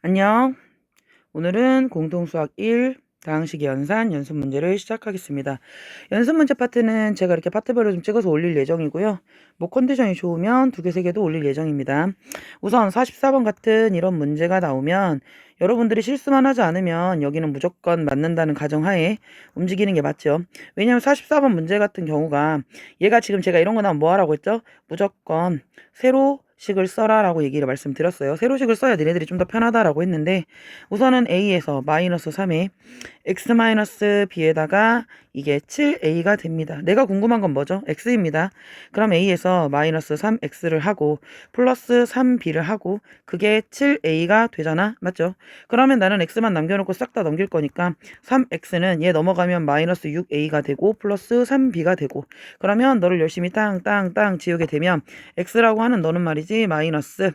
안녕. 오늘은 공통수학 1 다항식 연산 연습 문제를 시작하겠습니다. 연습 문제 파트는 제가 이렇게 파트별로 좀 찍어서 올릴 예정이고요. 뭐 컨디션이 좋으면 2개, 3개도 올릴 예정입니다. 우선 44번 같은 이런 문제가 나오면 여러분들이 실수만 하지 않으면 여기는 무조건 맞는다는 가정하에 움직이는 게 맞죠. 왜냐하면 44번 문제 같은 경우가 얘가 지금 제가 이런 거 나오면 뭐 하라고 했죠? 무조건 세로식을 써라 라고 얘기를 말씀드렸어요. 세로식을 써야 니네들이 좀 더 편하다라고 했는데 우선은 A에서 마이너스 3에 x-b에다가 이게 7a가 됩니다. 내가 궁금한 건 뭐죠? x입니다. 그럼 a에서 마이너스 3x를 하고 플러스 3b를 하고 그게 7a가 되잖아. 맞죠? 그러면 나는 x만 남겨놓고 싹 다 넘길 거니까 3x는 얘 넘어가면 마이너스 6a가 되고 플러스 3b가 되고 그러면 너를 열심히 땅땅땅 지우게 되면 x라고 하는 너는 말이지 마이너스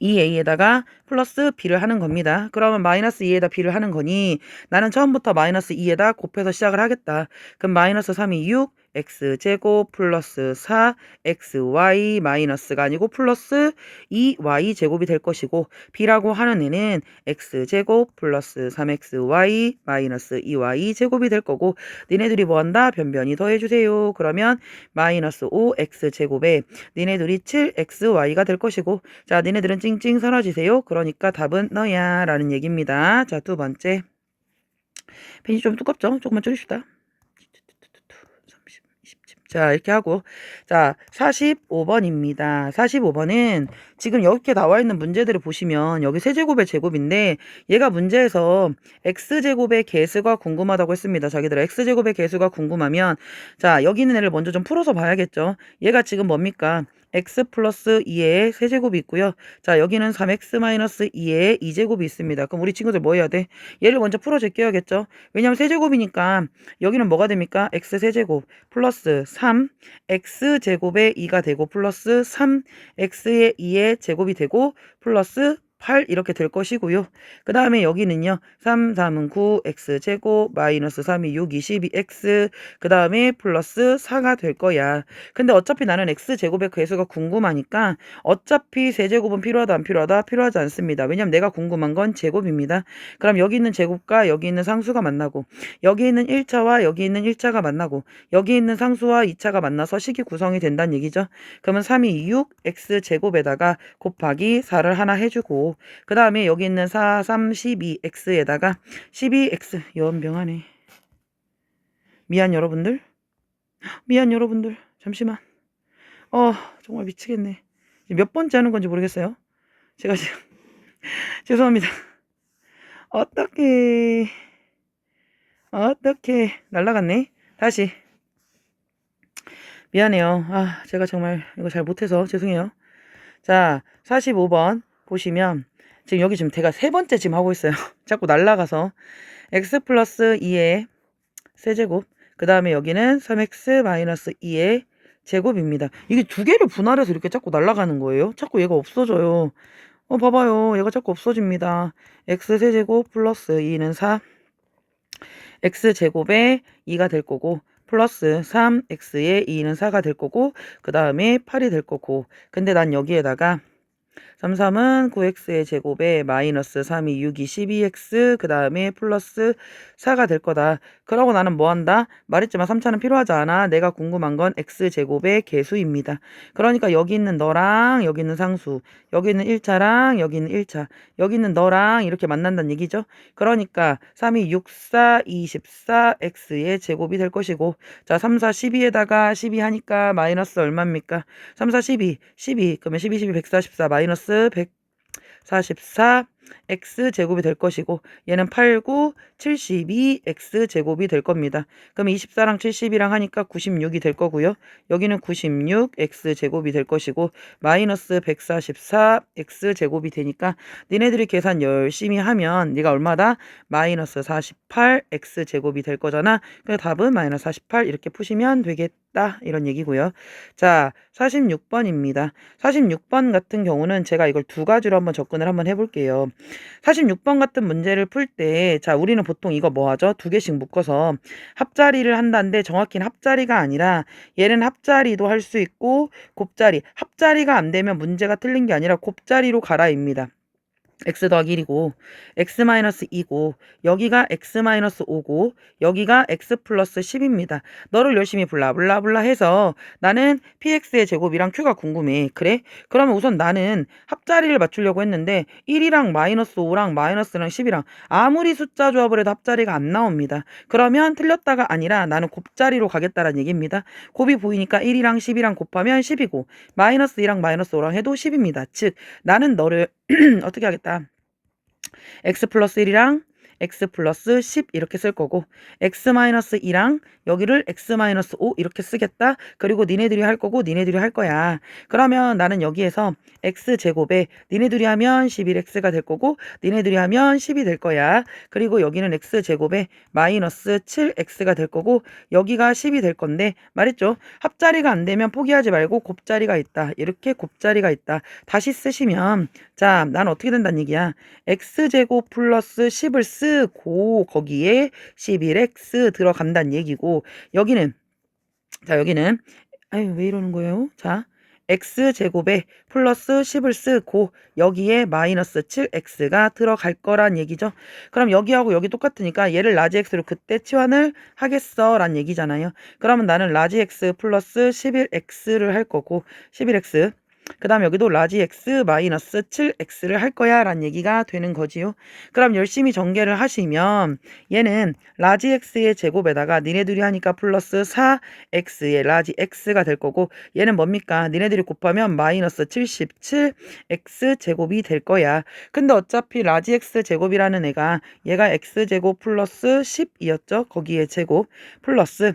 2a에다가 플러스 b를 하는 겁니다. 그러면 마이너스 2에다 b를 하는 거니 나는 처음부터 마이너스 2에다 곱해서 시작을 하겠다. 그럼 마이너스 3이 6 x제곱 플러스 4 xy 마이너스가 아니고 플러스 2y 제곱이 될 것이고 b라고 하는 애는 x제곱 플러스 3xy 마이너스 2y 제곱이 될 거고 니네들이 뭐한다? 변변히 더해주세요. 그러면 마이너스 5x제곱에 니네들이 7xy가 될 것이고 자 니네들은 찡찡 사라지세요. 그러니까 답은 너야 라는 얘기입니다. 자, 두 번째. 펜이 좀 두껍죠? 조금만 줄입시다. 30, 27. 자, 이렇게 하고. 자, 45번입니다. 45번은 지금 이렇게 나와 있는 문제들을 보시면 여기 세제곱의 제곱인데 얘가 문제에서 x제곱의 개수가 궁금하다고 했습니다. 자기들 x제곱의 개수가 궁금하면 자, 여기 있는 애를 먼저 좀 풀어서 봐야겠죠. 얘가 지금 뭡니까? x 플러스 2의 세제곱이 있고요. 자, 여기는 3x 마이너스 2의 2제곱이 있습니다. 그럼 우리 친구들 뭐 해야 돼? 얘를 먼저 풀어 제껴야겠죠. 왜냐하면 세제곱이니까 여기는 뭐가 됩니까? x 세제곱 플러스 3 x제곱의 2가 되고 플러스 3x의 2의 제곱이 되고 플러스 8 이렇게 될 것이고요. 그 다음에 여기는요. 3, 3은 9, x제곱, 마이너스 3이 6, 22x, 그 다음에 플러스 4가 될 거야. 근데 어차피 나는 x제곱의 개수가 궁금하니까 어차피 세제곱은 필요하다 안 필요하다? 필요하지 않습니다. 왜냐면 내가 궁금한 건 제곱입니다. 그럼 여기 있는 제곱과 여기 있는 상수가 만나고 여기 있는 1차와 여기 있는 1차가 만나고 여기 있는 상수와 2차가 만나서 식이 구성이 된다는 얘기죠. 그러면 3이 6, x제곱에다가 곱하기 4를 하나 해주고 그 다음에 여기 있는 4, 3, 12x에다가 12x 연병하네. 미안 여러분들. 미안 여러분들. 잠시만. 정말 미치겠네. 몇 번째 하는 건지 모르겠어요. 제가 지금 죄송합니다. 어떻게 날라갔네. 다시. 미안해요. 제가 정말 이거 잘 못해서 죄송해요. 자, 45번 보시면 지금 여기 지금 제가 세 번째 지금 하고 있어요. 자꾸 날라가서 x 플러스 2의 세제곱 그 다음에 여기는 3x 마이너스 2의 제곱입니다. 이게 두 개를 분할해서 이렇게 자꾸 날아가는 거예요. 자꾸 얘가 없어져요. 봐봐요. 얘가 자꾸 없어집니다. x세제곱 플러스 2는 4 x제곱에 2가 될 거고 플러스 3x의 2는 4가 될 거고 그 다음에 8이 될 거고 근데 난 여기에다가 33은 9x의 제곱에 마이너스 3이 6이 12x 그 다음에 플러스 4가 될 거다. 그러고 나는 뭐 한다? 말했지만 3차는 필요하지 않아. 내가 궁금한 건 x제곱의 개수입니다. 그러니까 여기 있는 너랑 여기 있는 상수 여기 있는 1차랑 여기 있는 1차 여기 있는 너랑 이렇게 만난다는 얘기죠. 그러니까 3이 6, 4, 24 x의 제곱이 될 것이고 자 3, 4, 12에다가 12 하니까 마이너스 얼마입니까? 3, 4, 12 그러면 12, 12, 144 마이너스 144 x제곱이 될 것이고 얘는 8, 9, 72 x제곱이 될 겁니다. 그럼 24랑 72랑 하니까 96이 될 거고요. 여기는 96 x제곱이 될 것이고 마이너스 144 x제곱이 되니까 니네들이 계산 열심히 하면 네가 얼마다? 마이너스 48 x제곱이 될 거잖아. 그래서 답은 마이너스 48 이렇게 푸시면 되겠다. 이런 얘기고요. 자, 46번입니다. 46번 같은 경우는 제가 이걸 두 가지로 한번 접근을 한번 해볼게요. 46번 같은 문제를 풀 때, 자, 우리는 보통 이거 뭐 하죠? 두 개씩 묶어서 합자리를 한다는데 정확히는 합자리가 아니라 얘는 합자리도 할 수 있고 곱자리, 합자리가 안 되면 문제가 틀린 게 아니라 곱자리로 가라입니다. x 더하기 1이고 x 마이너스 2고 여기가 x 마이너스 5고 여기가 x 플러스 10입니다. 너를 열심히 블라블라블라 해서 나는 px의 제곱이랑 q가 궁금해. 그래? 그러면 우선 나는 합자리를 맞추려고 했는데 1이랑 마이너스 5랑 마이너스랑 10이랑 아무리 숫자 조합을 해도 합자리가 안 나옵니다. 그러면 틀렸다가 아니라 나는 곱자리로 가겠다라는 얘기입니다. 곱이 보이니까 1이랑 10이랑 곱하면 10이고 마이너스 2랑 마이너스 5랑 해도 10입니다. 즉 나는 너를 어떻게 하겠다. x 플러스 1이랑 x 플러스 10 이렇게 쓸 거고 x 마이너스 2랑 여기를 x 마이너스 5 이렇게 쓰겠다. 그리고 니네들이 할 거고 니네들이 할 거야. 그러면 나는 여기에서 x 제곱에 니네들이 하면 11x가 될 거고 니네들이 하면 10이 될 거야. 그리고 여기는 x 제곱에 마이너스 7x가 될 거고 여기가 10이 될 건데 말했죠. 합자리가 안 되면 포기하지 말고 곱자리가 있다. 이렇게 곱자리가 있다. 다시 쓰시면 자, 난 어떻게 된다는 얘기야. x제곱 플러스 10을 쓰고 거기에 11x 들어간다는 얘기고 여기는 자 여기는 아유 왜 이러는 거예요? 자 x제곱에 플러스 10을 쓰고 여기에 마이너스 7x가 들어갈 거란 얘기죠. 그럼 여기하고 여기 똑같으니까 얘를 라지 x로 그때 치환을 하겠어 란 얘기잖아요. 그러면 나는 라지 x 플러스 11x를 할 거고 11x 그 다음 여기도 라지 x 마이너스 7x를 할 거야 라는 얘기가 되는 거지요. 그럼 열심히 전개를 하시면 얘는 라지 x의 제곱에다가 니네들이 하니까 플러스 4x의 라지 x가 될 거고 얘는 뭡니까? 니네들이 곱하면 마이너스 77x 제곱이 될 거야. 근데 어차피 라지 x 제곱이라는 애가 얘가 x제곱 플러스 10이었죠. 거기에 제곱 플러스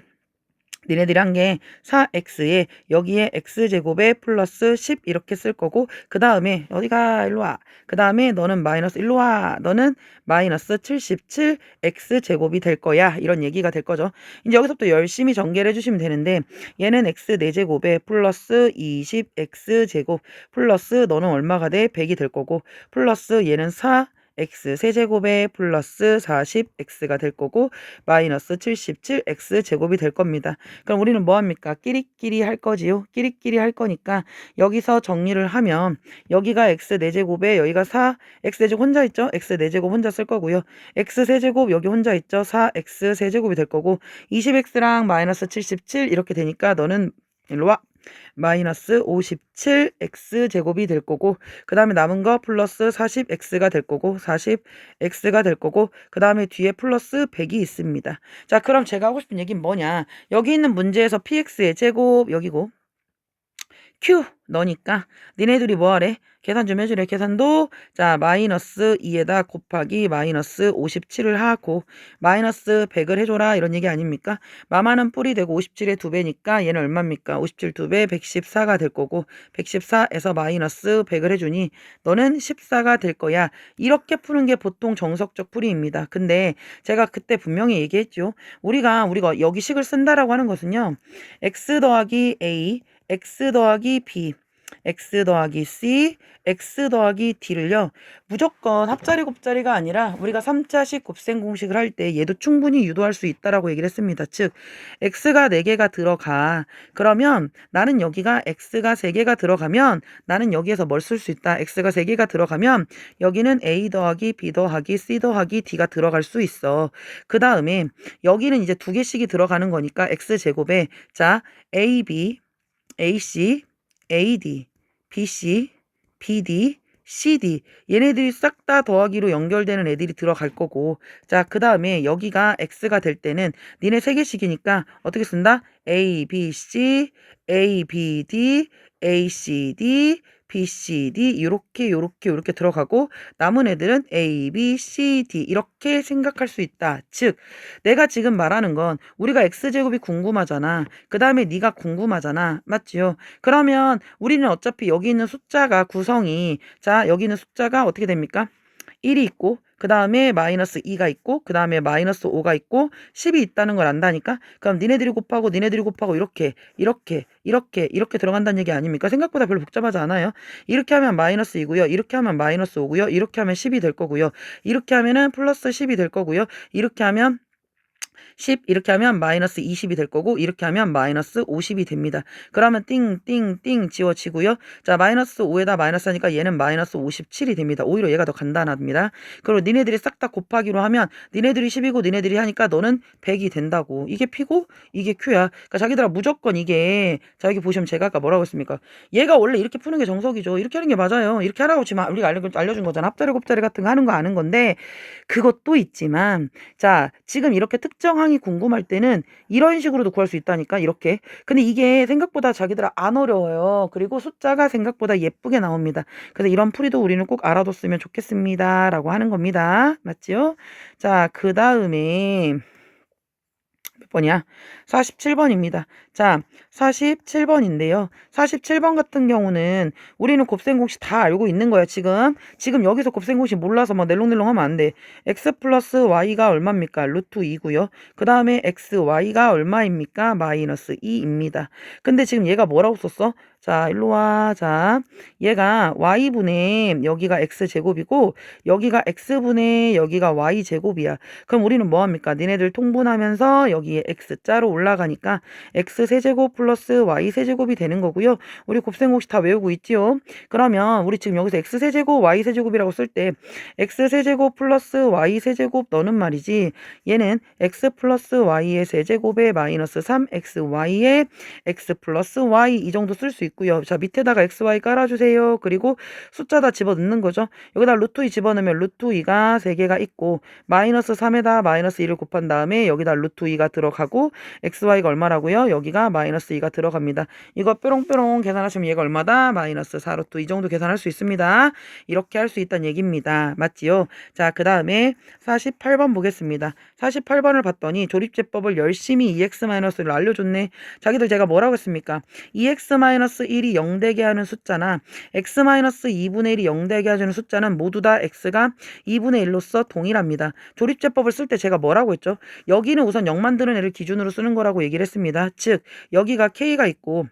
니네들이 한 게 4x에 여기에 x제곱에 플러스 10 이렇게 쓸 거고 그 다음에 어디가 일로 와. 그 다음에 너는 마이너스 일로 와. 너는 마이너스 77x제곱이 될 거야. 이런 얘기가 될 거죠. 이제 여기서부터 열심히 전개를 해주시면 되는데 얘는 x 4제곱에 플러스 20x제곱 플러스 너는 얼마가 돼? 100이 될 거고 플러스 얘는 4 x 세제곱에 플러스 40x가 될 거고 마이너스 77x 제곱이 될 겁니다. 그럼 우리는 뭐합니까? 끼리끼리 할 거지요. 끼리끼리 할 거니까 여기서 정리를 하면 여기가 x 4제곱에 여기가 4 x 세제곱 혼자 있죠? x 4제곱 혼자 쓸 거고요. x 세제곱 여기 혼자 있죠? 4x 세제곱이 될 거고 20x랑 마이너스 77 이렇게 되니까 너는 일로 와. 마이너스 57x 제곱이 될 거고 그 다음에 남은 거 플러스 40x가 될 거고 40x가 될 거고 그 다음에 뒤에 플러스 100이 있습니다. 자 그럼 제가 하고 싶은 얘기는 뭐냐. 여기 있는 문제에서 px의 제곱 여기고 q 너니까 니네들이 뭐하래? 계산 좀 해주래. 계산도 자 마이너스 2에다 곱하기 마이너스 57을 하고 마이너스 100을 해줘라 이런 얘기 아닙니까? 마마는 뿔이 되고 57의 2배니까 얘는 얼마입니까? 57 2배 114가 될 거고 114에서 마이너스 100을 해주니 너는 14가 될 거야. 이렇게 푸는 게 보통 정석적 풀이입니다. 근데 제가 그때 분명히 얘기했죠. 우리가 여기 식을 쓴다라고 하는 것은요. x 더하기 a x 더하기 b, x 더하기 c, x 더하기 d를요. 무조건 합자리 곱자리가 아니라 우리가 3차식 곱셈 공식을 할 때 얘도 충분히 유도할 수 있다라고 얘기를 했습니다. 즉 x가 4개가 들어가. 그러면 나는 여기가 x가 3개가 들어가면 나는 여기에서 뭘 쓸 수 있다. x가 3개가 들어가면 여기는 a 더하기 b 더하기 c 더하기 d가 들어갈 수 있어. 그 다음에 여기는 이제 2개씩이 들어가는 거니까 x제곱에 자 ab AC, AD, BC, BD, CD 얘네들이 싹 다 더하기로 연결되는 애들이 들어갈 거고 자 그 다음에 여기가 X가 될 때는 니네 3개씩이니까 어떻게 쓴다? A, B, C, A, B, D, A, C, D, B, C, D 요렇게 들어가고 남은 애들은 A, B, C, D 이렇게 생각할 수 있다. 즉 내가 지금 말하는 건 우리가 X제곱이 궁금하잖아. 그 다음에 네가 궁금하잖아. 맞지요? 그러면 우리는 어차피 여기 있는 숫자가 구성이 자 여기 있는 숫자가 어떻게 됩니까? 1이 있고 그 다음에 마이너스 2가 있고 그 다음에 마이너스 5가 있고 10이 있다는 걸 안다니까? 그럼 니네들이 곱하고 이렇게 들어간다는 얘기 아닙니까? 생각보다 별로 복잡하지 않아요. 이렇게 하면 마이너스 2고요. 이렇게 하면 마이너스 5고요. 이렇게 하면 10이 될 거고요. 이렇게 하면은 플러스 10이 될 거고요. 이렇게 하면 10 이렇게 하면 마이너스 20이 될 거고 이렇게 하면 마이너스 50이 됩니다. 그러면 띵띵띵 지워지고요. 자, 마이너스 5에다 마이너스 하니까 얘는 마이너스 57이 됩니다. 오히려 얘가 더 간단합니다. 그리고 니네들이 싹 다 곱하기로 하면 니네들이 10이고 니네들이 하니까 너는 100이 된다고. 이게 P고 이게 Q야. 그러니까 자기들아 무조건 이게, 자 여기 보시면 제가 아까 뭐라고 했습니까? 얘가 원래 이렇게 푸는 게 정석이죠. 이렇게 하는 게 맞아요. 이렇게 하라고 지금 우리가 알려준 거잖아. 합자리 곱자리 같은 거 하는 거 아는 건데, 그것도 있지만 자 지금 이렇게 특정 항이 궁금할 때는 이런 식으로도 구할 수 있다니까, 이렇게. 근데 이게 생각보다 자기들아 안 어려워요. 그리고 숫자가 생각보다 예쁘게 나옵니다. 그래서 이런 풀이도 우리는 꼭 알아뒀으면 좋겠습니다 라고 하는 겁니다. 맞지요? 자, 그 다음에 몇 번이야? 47번입니다. 자, 47번인데요. 47번 같은 경우는 우리는 곱셈공식 다 알고 있는 거야, 지금 여기서 곱셈공식 몰라서 막 낼롱낼롱 하면 안 돼. x 플러스 y가 얼마입니까? 루트 2고요. 그 다음에 x, y가 얼마입니까? 마이너스 2입니다. 근데 지금 얘가 뭐라고 썼어? 자, 일로 와. 자, 얘가 y분의 여기가 x제곱이고 여기가 x분의 여기가 y제곱이야. 그럼 우리는 뭐합니까? 니네들 통분하면서 여기에 x자로 올라가니까 x세제곱 플러스 y세제곱이 되는 거고요. 우리 곱셈공식 다 외우고 있지요? 그러면 우리 지금 여기서 x세제곱 y세제곱이라고 쓸 때 x세제곱 플러스 y세제곱 너는 말이지, 얘는 x 플러스 y의 세제곱에 마이너스 3xy의 x 플러스 y 이 정도 쓸 수 있고요. 자, 밑에다가 xy 깔아주세요. 그리고 숫자 다 집어넣는 거죠. 여기다 루트 2 집어넣으면 루트 2가 3개가 있고 마이너스 3에다 마이너스 2를 곱한 다음에 여기다 루트 2가 들어가고 xy가 얼마라고요? 여기가 마이너스 2가 들어갑니다. 이거 뾰롱뾰롱 계산하시면 얘가 얼마다? 마이너스 4루트 이 정도 계산할 수 있습니다. 이렇게 할 수 있다는 얘기입니다. 맞지요? 자, 그 다음에 48번 보겠습니다. 48번을 봤더니 조립제법을 열심히 EX-를 알려줬네. 자기들 제가 뭐라고 했습니까? EX-1이 0 되게 하는 숫자나 X-2분의 1이 0 되게 하는 숫자는 모두 다 X가 2분의 1로서 동일합니다. 조립제법을 쓸 때 제가 뭐라고 했죠? 여기는 우선 0 만드는 애를 기준으로 쓰는 거라고 얘기를 했습니다. 즉 여기가 K가 있고,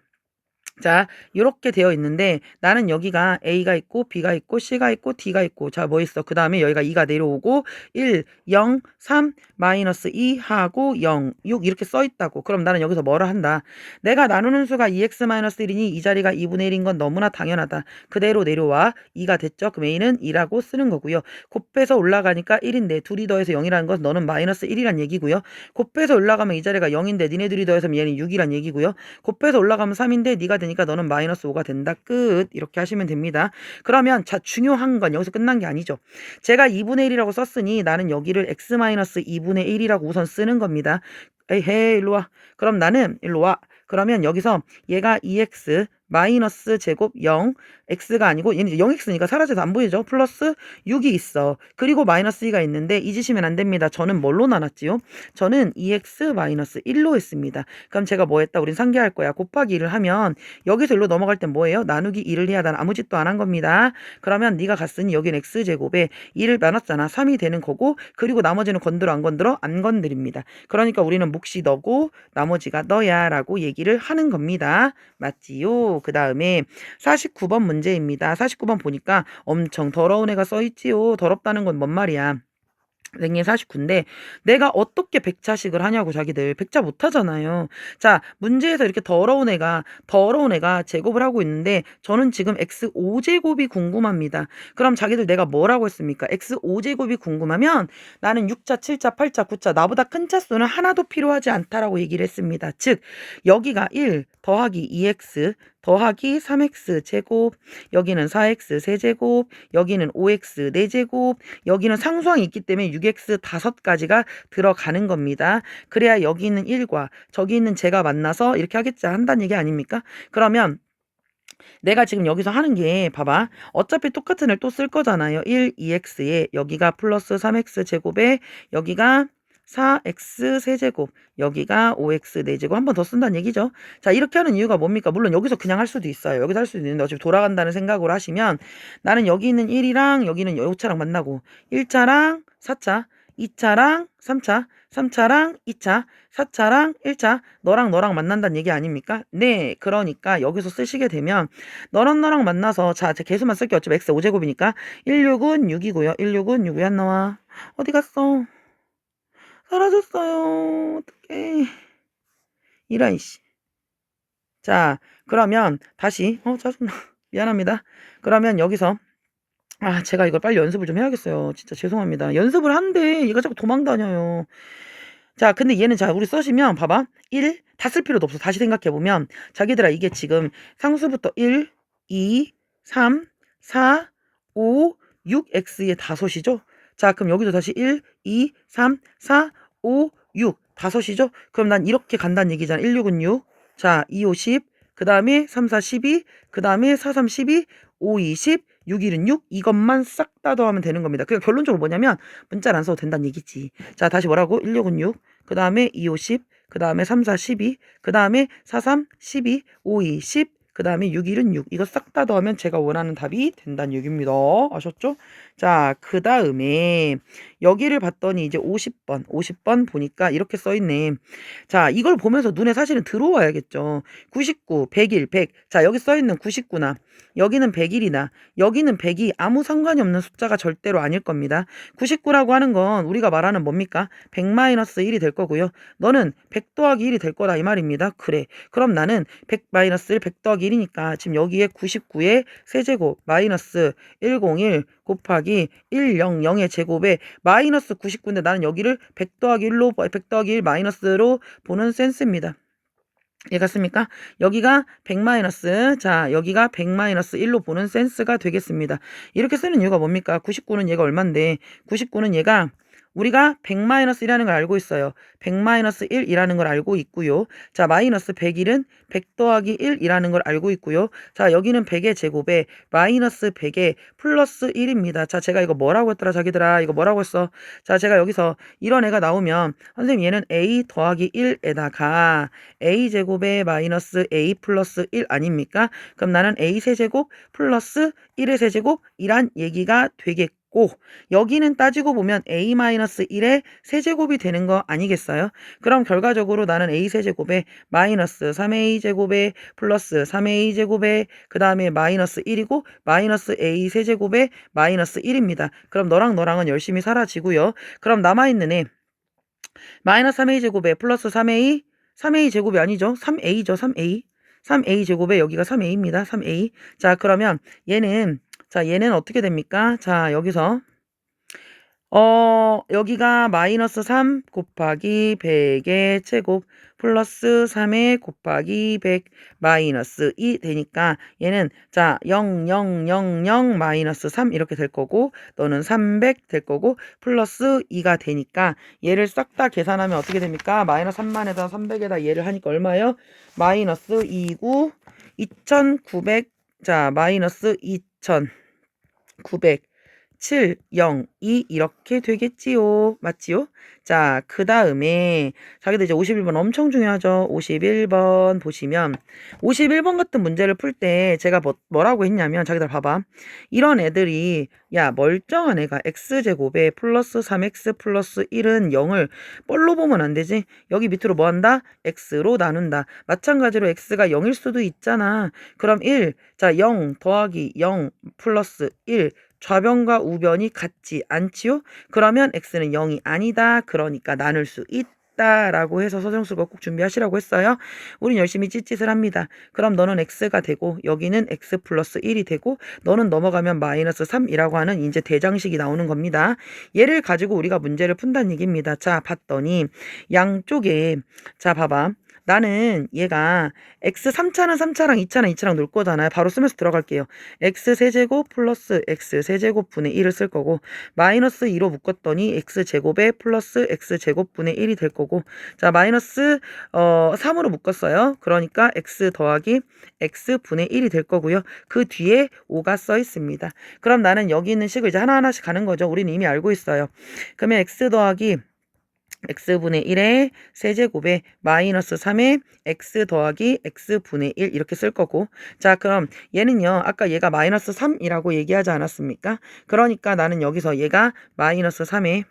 자, 이렇게 되어 있는데 나는 여기가 A가 있고 B가 있고 C가 있고 D가 있고, 자, 뭐 있어? 그 다음에 여기가 2가 내려오고 1, 0, 3, 마이너스 2 하고 0, 6 이렇게 써 있다고. 그럼 나는 여기서 뭐를 한다? 내가 나누는 수가 EX-1이니 이 자리가 2분의 1인 건 너무나 당연하다. 그대로 내려와. 2가 됐죠? 그럼 A는 2라고 쓰는 거고요. 곱해서 올라가니까 1인데 둘이 더해서 0이라는 건 너는 마이너스 1이란 얘기고요. 곱해서 올라가면 이 자리가 0인데 니네들이 더해서 얘는 6이란 얘기고요. 곱해서 올라가면 3인데 니가 되니까 너는 마이너스 5가 된다. 끝. 이렇게 하시면 됩니다. 그러면 자, 중요한 건 여기서 끝난 게 아니죠. 제가 2분의 1이라고 썼으니 나는 여기를 x-2분의 1이라고 우선 쓰는 겁니다. 에헤, 일로 와. 그럼 나는 일로 와. 그러면 여기서 얘가 2x 마이너스 제곱 0, x가 아니고 얘는 0x니까 사라져서 안 보이죠? 플러스 6이 있어. 그리고 마이너스 2가 있는데 잊으시면 안 됩니다. 저는 뭘로 나눴지요? 저는 2x 마이너스 1로 했습니다. 그럼 제가 뭐 했다? 우린 상계할 거야. 곱하기 1을 하면 여기서 1로 넘어갈 땐 뭐예요? 나누기 2를 해야 난 아무 짓도 안 한 겁니다. 그러면 네가 갔으니 여긴 x제곱에 2를 나눴잖아. 3이 되는 거고, 그리고 나머지는 건드려 안 건드려? 안 건드립니다. 그러니까 우리는 몫이 너고 나머지가 너야 라고 얘기를 하는 겁니다. 맞지요? 그 다음에 49번 문제입니다. 49번 보니까 엄청 더러운 애가 써있지요. 더럽다는 건 뭔 말이야? 생긴 49인데 내가 어떻게 백차식을 하냐고. 자기들 백차 못하잖아요. 자, 문제에서 이렇게 더러운 애가 제곱을 하고 있는데 저는 지금 x5제곱이 궁금합니다. 그럼 자기들 내가 뭐라고 했습니까? x5제곱이 궁금하면 나는 6차, 7차, 8차, 9차 나보다 큰 차수는 하나도 필요하지 않다라고 얘기를 했습니다. 즉 여기가 1 더하기 2x 더하기 3x 제곱, 여기는 4x 세제곱, 여기는 5x 4제곱, 여기는 상수항이 있기 때문에 6x 5가지가 들어가는 겁니다. 그래야 여기 있는 1과 저기 있는 제가 만나서 이렇게 하겠지 한다는 얘기 아닙니까? 그러면 내가 지금 여기서 하는 게, 봐봐, 어차피 똑같은 애를 또 쓸 거잖아요. 1, 2x에 여기가 플러스 3x 제곱에 여기가 4x 세제곱, 여기가 5x 4제곱 한 번 더 쓴다는 얘기죠. 자, 이렇게 하는 이유가 뭡니까? 물론 여기서 그냥 할 수도 있어요. 여기서 할 수도 있는데 어차피 돌아간다는 생각으로 하시면 나는 여기 있는 1이랑 여기는 5차랑 만나고 1차랑 4차, 2차랑 3차, 3차랑 2차, 4차랑 1차, 너랑 만난다는 얘기 아닙니까? 네, 그러니까 여기서 쓰시게 되면 너랑 만나서, 자, 제 개수만 쓸게요. 어차피 x 5제곱이니까 1, 6은 6이고요. 1, 6은 6이 안 나와. 어디 갔어? 사라졌어요. 어떡해. 이런 씨. 자, 그러면 다시 짜증나. 미안합니다. 그러면 여기서 제가 이걸 빨리 연습을 좀 해야겠어요. 진짜 죄송합니다. 연습을 하는데 얘가 자꾸 도망 다녀요. 자, 근데 얘는 자, 우리 써시면 봐봐. 1, 다 쓸 필요도 없어. 다시 생각해보면 자기들아 이게 지금 상수부터 1, 2, 3, 4, 5, 6x의 다섯이죠? 자, 그럼 여기도 다시 1, 2, 3, 4, 5, 6 다섯이죠? 그럼 난 이렇게 간다는 얘기잖아. 1, 6은 6. 자, 2, 5, 10. 그 다음에 3, 4, 12. 그 다음에 4, 3, 12. 5, 20. 6, 1은 6. 이것만 싹 다 더하면 되는 겁니다. 그러니까 결론적으로 뭐냐면 문자를 안 써도 된다는 얘기지. 자, 다시 뭐라고? 1, 6은 6. 그 다음에 2, 5, 10. 그 다음에 3, 4, 12. 그 다음에 4, 3, 12. 5, 2, 10. 그 다음에 6, 1은 6. 이거 싹 다 더하면 제가 원하는 답이 된다는 얘기입니다. 아셨죠? 자, 그 다음에 여기를 봤더니 이제 50번 보니까 이렇게 써있네. 자, 이걸 보면서 눈에 사실은 들어와야겠죠. 99, 101, 100. 자, 여기 써있는 99나 여기는 101이나 여기는 100이 아무 상관이 없는 숫자가 절대로 아닐 겁니다. 99라고 하는 건 우리가 말하는 뭡니까? 100-1이 될 거고요. 너는 100 더하기 1이 될 거다 이 말입니다. 그래. 그럼 나는 100-1, 100 더하기 1이니까 지금 여기에 99의 세제곱 마이너스 101 곱하기 100의 제곱에 마이너스 99인데 나는 여기를 100 더하기 1로 100 더하기 1 마이너스로 보는 센스입니다. 이해갔습니까? 여기가 100 마이너스, 자, 여기가 100 마이너스 1로 보는 센스가 되겠습니다. 이렇게 쓰는 이유가 뭡니까? 99는 얘가 얼만데, 99는 얘가 우리가 100-1이라는 걸 알고 있어요. 100-1이라는 걸 알고 있고요. 자, 마이너스 101은 100 더하기 1이라는 걸 알고 있고요. 자, 여기는 100의 제곱에 마이너스 100의 플러스 1입니다. 자, 제가 이거 뭐라고 했더라, 자기들아? 이거 뭐라고 했어? 자, 제가 여기서 이런 애가 나오면 선생님 얘는 a 더하기 1에다가 a 제곱에 마이너스 a 플러스 1 아닙니까? 그럼 나는 a 세제곱 플러스 1의 세제곱 이란 얘기가 되겠고 여기는 따지고 보면 a-1의 세제곱이 되는 거 아니겠어요? 그럼 결과적으로 나는 a 세제곱에 마이너스 3a 제곱에 플러스 3a 제곱에 그 다음에 마이너스 1이고 마이너스 a 세제곱에 마이너스 1입니다. 그럼 너랑 너랑은 열심히 사라지고요. 그럼 남아있는 애 마이너스 3a 제곱에 플러스 3a 제곱이 아니죠. 3a죠. 3a. 3a 제곱에 여기가 3a입니다. 3a. 자, 그러면 얘는 어떻게 됩니까? 자, 여기서 여기가 마이너스 3 곱하기 100의 제곱 플러스 3의 곱하기 100 마이너스 2 되니까 얘는 자 0, 0, 0, 0 마이너스 3 이렇게 될 거고 너는 300 될 거고 플러스 2가 되니까 얘를 싹 다 계산하면 어떻게 됩니까? 마이너스 3만에다 300에다 얘를 하니까 얼마예요? 마이너스 2구 2900 자 마이너스 2900 7, 0, 2 이렇게 되겠지요. 맞지요? 자, 그 다음에 자기들 이제 51번 엄청 중요하죠. 51번 보시면 51번 같은 문제를 풀 때 제가 뭐라고 했냐면 자기들 봐봐. 이런 애들이 야 멀쩡한 애가 x제곱에 플러스 3x 플러스 1은 0을 뻘로 보면 안 되지. 여기 밑으로 뭐 한다? x로 나눈다. 마찬가지로 x가 0일 수도 있잖아. 그럼 1, 자 0 더하기 0 플러스 1 좌변과 우변이 같지 않지요? 그러면 x는 0이 아니다. 그러니까 나눌 수 있다라고 해서 서정수가 꼭 준비하시라고 했어요. 우린 열심히 찌짓을 합니다. 그럼 너는 x가 되고 여기는 x 플러스 1이 되고 너는 넘어가면 마이너스 3이라고 하는 이제 대장식이 나오는 겁니다. 얘를 가지고 우리가 문제를 푼다는 얘기입니다. 자, 봤더니 양쪽에 자, 봐봐. 나는 얘가 x 3차는 3차랑 2차는 2차랑 놀 거잖아요. 바로 쓰면서 들어갈게요. x 세제곱 플러스 x 세제곱 분의 1을 쓸 거고 마이너스 2로 묶었더니 x 제곱에 플러스 x 제곱 분의 1이 될 거고 자 마이너스 3으로 묶었어요. 그러니까 x 더하기 x 분의 1이 될 거고요. 그 뒤에 5가 써 있습니다. 그럼 나는 여기 있는 식을 이제 하나하나씩 가는 거죠. 우리는 이미 알고 있어요. 그러면 x 더하기 x분의 1의 세제곱에 마이너스 3의 x 더하기 x분의 1 이렇게 쓸 거고 자 그럼 얘는요 아까 얘가 마이너스 3이라고 얘기하지 않았습니까? 그러니까 나는 여기서 얘가 마이너스 3의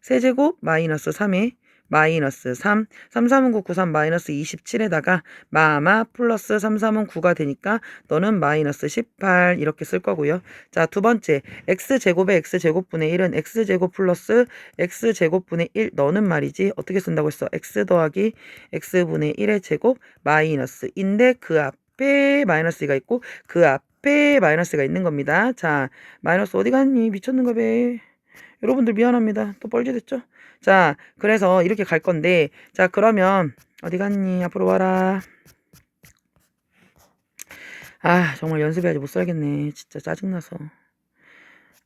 세제곱 마이너스 3의 마이너스 3, 3, 3은 9, 9, 3 마이너스 27에다가 마마 플러스 3, 3은 9가 되니까 너는 마이너스 18 이렇게 쓸 거고요. 자, 두 번째 x제곱의 x제곱분의 1은 x제곱 플러스 x제곱분의 1 너는 말이지 어떻게 쓴다고 했어? x 더하기 x분의 1의 제곱 마이너스인데 그 앞에 마이너스가 있고 그 앞에 마이너스가 있는 겁니다. 자, 마이너스 어디 갔니? 미쳤는가 봐. 여러분들 미안합니다. 또 뻘짓했죠? 자, 그래서 이렇게 갈 건데, 자, 그러면 어디 갔니? 앞으로 와라. 아, 정말 연습해야지 못 살겠네. 진짜 짜증나서.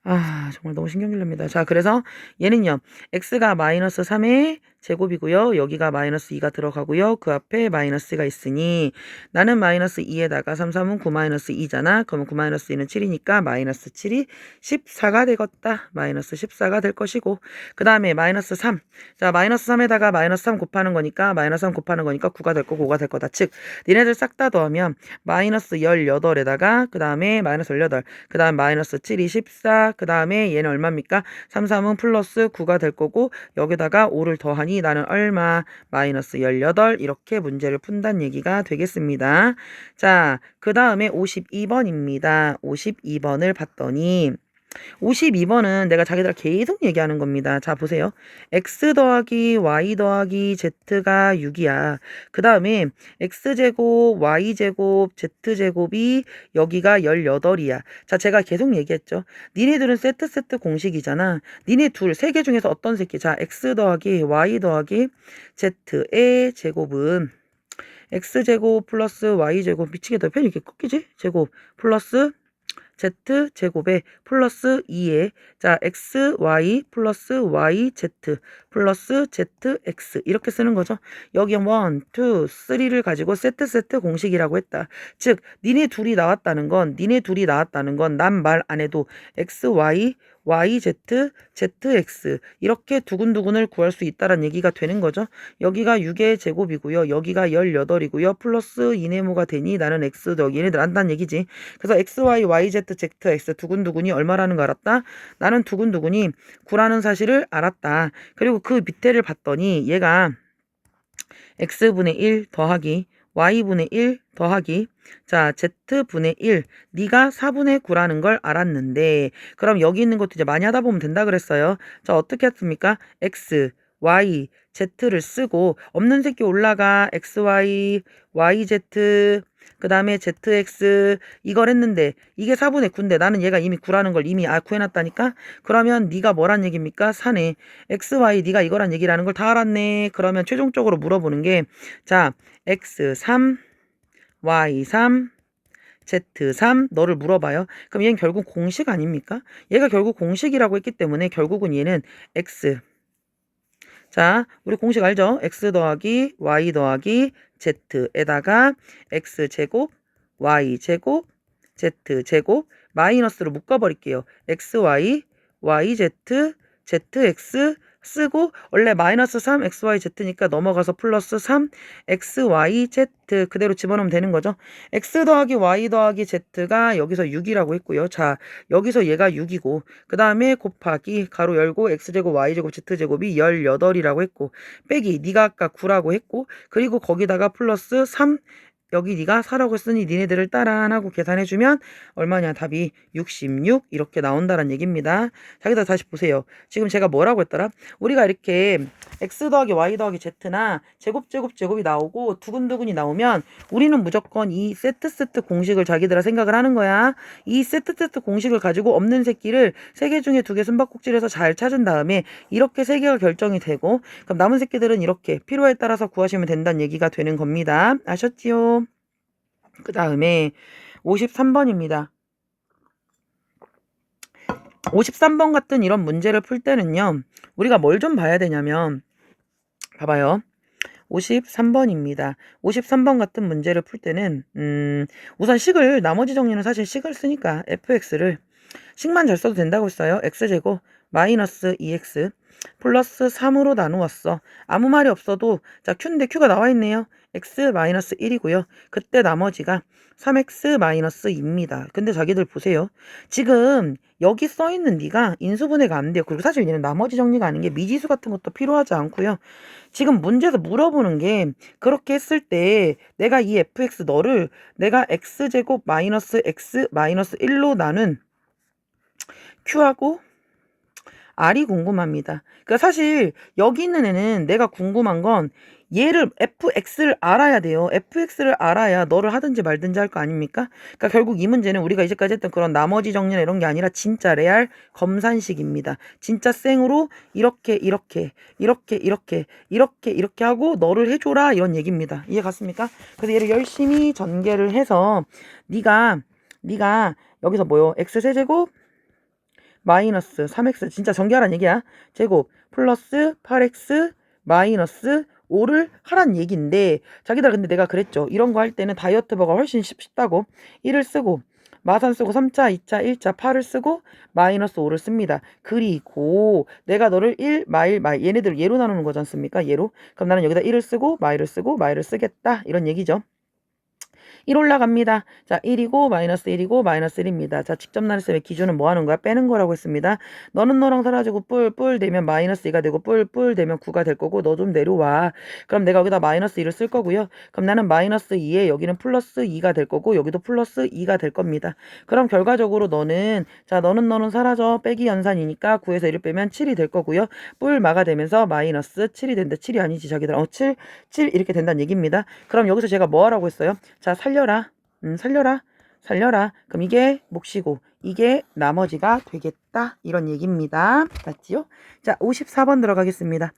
아, 정말 너무 신경질납니다. 자, 그래서 얘는요. x가 마이너스 3의 제곱이고요. 여기가 마이너스 2가 들어가고요. 그 앞에 마이너스가 있으니 나는 마이너스 2에다가 3, 3은 9 마이너스 2잖아. 그러면 9 마이너스 2는 7이니까 마이너스 7이 14가 되겠다. 마이너스 14가 될 것이고 그 다음에 마이너스 3. 자, 마이너스 3에다가 마이너스 3 곱하는 거니까 마이너스 3 곱하는 거니까 9가 될 거고 5가 될 거다. 즉 니네들 싹 다 더하면 마이너스 18에다가 그 다음에 마이너스 18 그 다음 마이너스 7이 14 그 다음에 얘는 얼마입니까? 3, 3은 플러스 9가 될 거고 여기다가 5를 더하니 나는 얼마? 마이너스 18 이렇게 문제를 푼다는 얘기가 되겠습니다. 자, 그 다음에 52번입니다. 52번을 봤더니 52번은 내가 자기들 계속 얘기하는 겁니다. 자, 보세요. x 더하기 y 더하기 z가 6이야. 그 다음에 x제곱, y제곱, z제곱이 여기가 18이야. 자, 제가 계속 얘기했죠. 니네들은 세트 공식이잖아. 니네 둘, 세 개 중에서 어떤 새끼? 자, x 더하기 y 더하기 z의 제곱은 x제곱 플러스 y제곱 미치겠다. 펜이 이렇게 꺾이지? 제곱 플러스 z제곱에 플러스 2에 자 xy 플러스 yz 플러스 zx 이렇게 쓰는 거죠. 여기 1, 2, 3를 가지고 세트 공식이라고 했다. 즉 니네 둘이 나왔다는 건 난 말 안 해도 xy yz, zx 이렇게 두근두근을 구할 수 있다는 얘기가 되는 거죠. 여기가 6의 제곱이고요. 여기가 18이고요. 플러스 2네모가 되니 나는 x 더 얘네들 안다는 얘기지. 그래서 xy, yz, zx 두근두근이 얼마라는 거 알았다? 나는 두근두근이 9라는 사실을 알았다. 그리고 그 밑에를 봤더니 얘가 x분의 1 더하기 y분의 1 더하기 자 z분의 1 네가 4분의 9라는 걸 알았는데 그럼 여기 있는 것도 이제 많이 하다 보면 된다 그랬어요. 자 어떻게 했습니까? x, y, z를 쓰고 없는 새끼 올라가 xy, yz 그 다음에 zx 이걸 했는데 이게 4분의 9인데 나는 얘가 이미 9라는 걸 이미 구해놨다니까? 그러면 네가 뭐란 얘기입니까? 4네. xy 네가 이거란 얘기라는 걸 다 알았네. 그러면 최종적으로 물어보는 게 자 x3 y3 z3 너를 물어봐요. 그럼 얘는 결국 공식 아닙니까? 얘가 결국 공식이라고 했기 때문에 결국은 얘는 x 자 우리 공식 알죠? x 더하기 y 더하기 z에다가 x제곱 y제곱 z제곱 마이너스로 묶어버릴게요. xy yz zx 쓰고 원래 마이너스 3 xyz니까 넘어가서 플러스 3 xyz 그대로 집어넣으면 되는 거죠. x 더하기 y 더하기 z가 여기서 6이라고 했고요. 자 여기서 얘가 6이고 그 다음에 곱하기 가로 열고 x제곱 y제곱 z제곱이 18이라고 했고 빼기 네가 아까 9라고 했고 그리고 거기다가 플러스 3 여기 네가 4라고 했으니 니네들을 따라하고 계산해주면 얼마냐 답이 66 이렇게 나온다는 얘기입니다. 자기들 다시 보세요. 지금 제가 뭐라고 했더라? 우리가 이렇게 x 더하기 y 더하기 z나 제곱이 나오고 두근두근이 나오면 우리는 무조건 이 세트 공식을 자기들아 생각을 하는 거야. 이 세트 공식을 가지고 없는 새끼를 3개 중에 2개 숨바꼭질해서 잘 찾은 다음에 이렇게 3개가 결정이 되고 그럼 남은 새끼들은 이렇게 필요에 따라서 구하시면 된다는 얘기가 되는 겁니다. 아셨지요? 그 다음에 53번입니다. 53번 같은 이런 문제를 풀 때는요. 우리가 뭘 좀 봐야 되냐면 봐봐요. 53번입니다. 53번 같은 문제를 풀 때는 우선 식을 나머지 정리는 사실 식을 쓰니까 fx를 식만 잘 써도 된다고 했어요. x제곱 마이너스 2x 플러스 3으로 나누었어. 아무 말이 없어도 자 q인데 q가 나와 있네요. x-1이고요. 그때 나머지가 3x-2입니다. 근데 자기들 보세요. 지금 여기 써있는 네가 인수분해가 안 돼요. 그리고 사실 얘는 나머지 정리가 아닌 게 미지수 같은 것도 필요하지 않고요. 지금 문제에서 물어보는 게 그렇게 했을 때 내가 이 fx 너를 내가 x제곱 마이너스 x 마이너스 1로 나눈 q하고 r이 궁금합니다. 그러니까 사실 여기 있는 애는 내가 궁금한 건 얘를 fx를 알아야 돼요. fx를 알아야 너를 하든지 말든지 할 거 아닙니까? 그러니까 결국 이 문제는 우리가 이제까지 했던 그런 나머지 정리나 이런 게 아니라 진짜 레알 검산식입니다. 진짜 생으로 이렇게 하고 너를 해줘라 이런 얘기입니다. 이해 갔습니까? 그래서 얘를 열심히 전개를 해서 네가 여기서 뭐요? x세제곱 마이너스 3x 진짜 전개하란 얘기야. 제곱 플러스 8x 마이너스 5를 하란 얘기인데 자기들 근데 내가 그랬죠. 이런 거 할 때는 다이어트버가 훨씬 쉽다고 1을 쓰고 마산 쓰고 3차, 2차, 1차 8을 쓰고 마이너스 5를 씁니다. 그리고 내가 너를 1, 마일, 얘네들 예로 나누는 거지 않습니까? 예로. 그럼 나는 여기다 1을 쓰고 마일을 쓰겠다. 이런 얘기죠. 1 올라갑니다. 자, 1이고 마이너스 1이고 마이너스 1입니다. 자, 직접 나눗셈의 기준은 뭐 하는 거야? 빼는 거라고 했습니다. 너는 너랑 사라지고 뿔 되면 마이너스 2가 되고 뿔 되면 9가 될 거고 너 좀 내려와. 그럼 내가 여기다 마이너스 2를 쓸 거고요. 그럼 나는 마이너스 2에 여기는 플러스 2가 될 거고 여기도 플러스 2가 될 겁니다. 그럼 결과적으로 너는 너는 사라져. 빼기 연산이니까 9에서 1을 빼면 7이 될 거고요. 뿔마가 되면서 마이너스 7이 된다. 7이 아니지 자기들. 7 이렇게 된다는 얘기입니다. 그럼 여기서 제가 뭐 하라고 했어요? 자, 살려라. 그럼 이게 몫이고 이게 나머지가 되겠다. 이런 얘기입니다. 맞지요? 자, 54번 들어가겠습니다.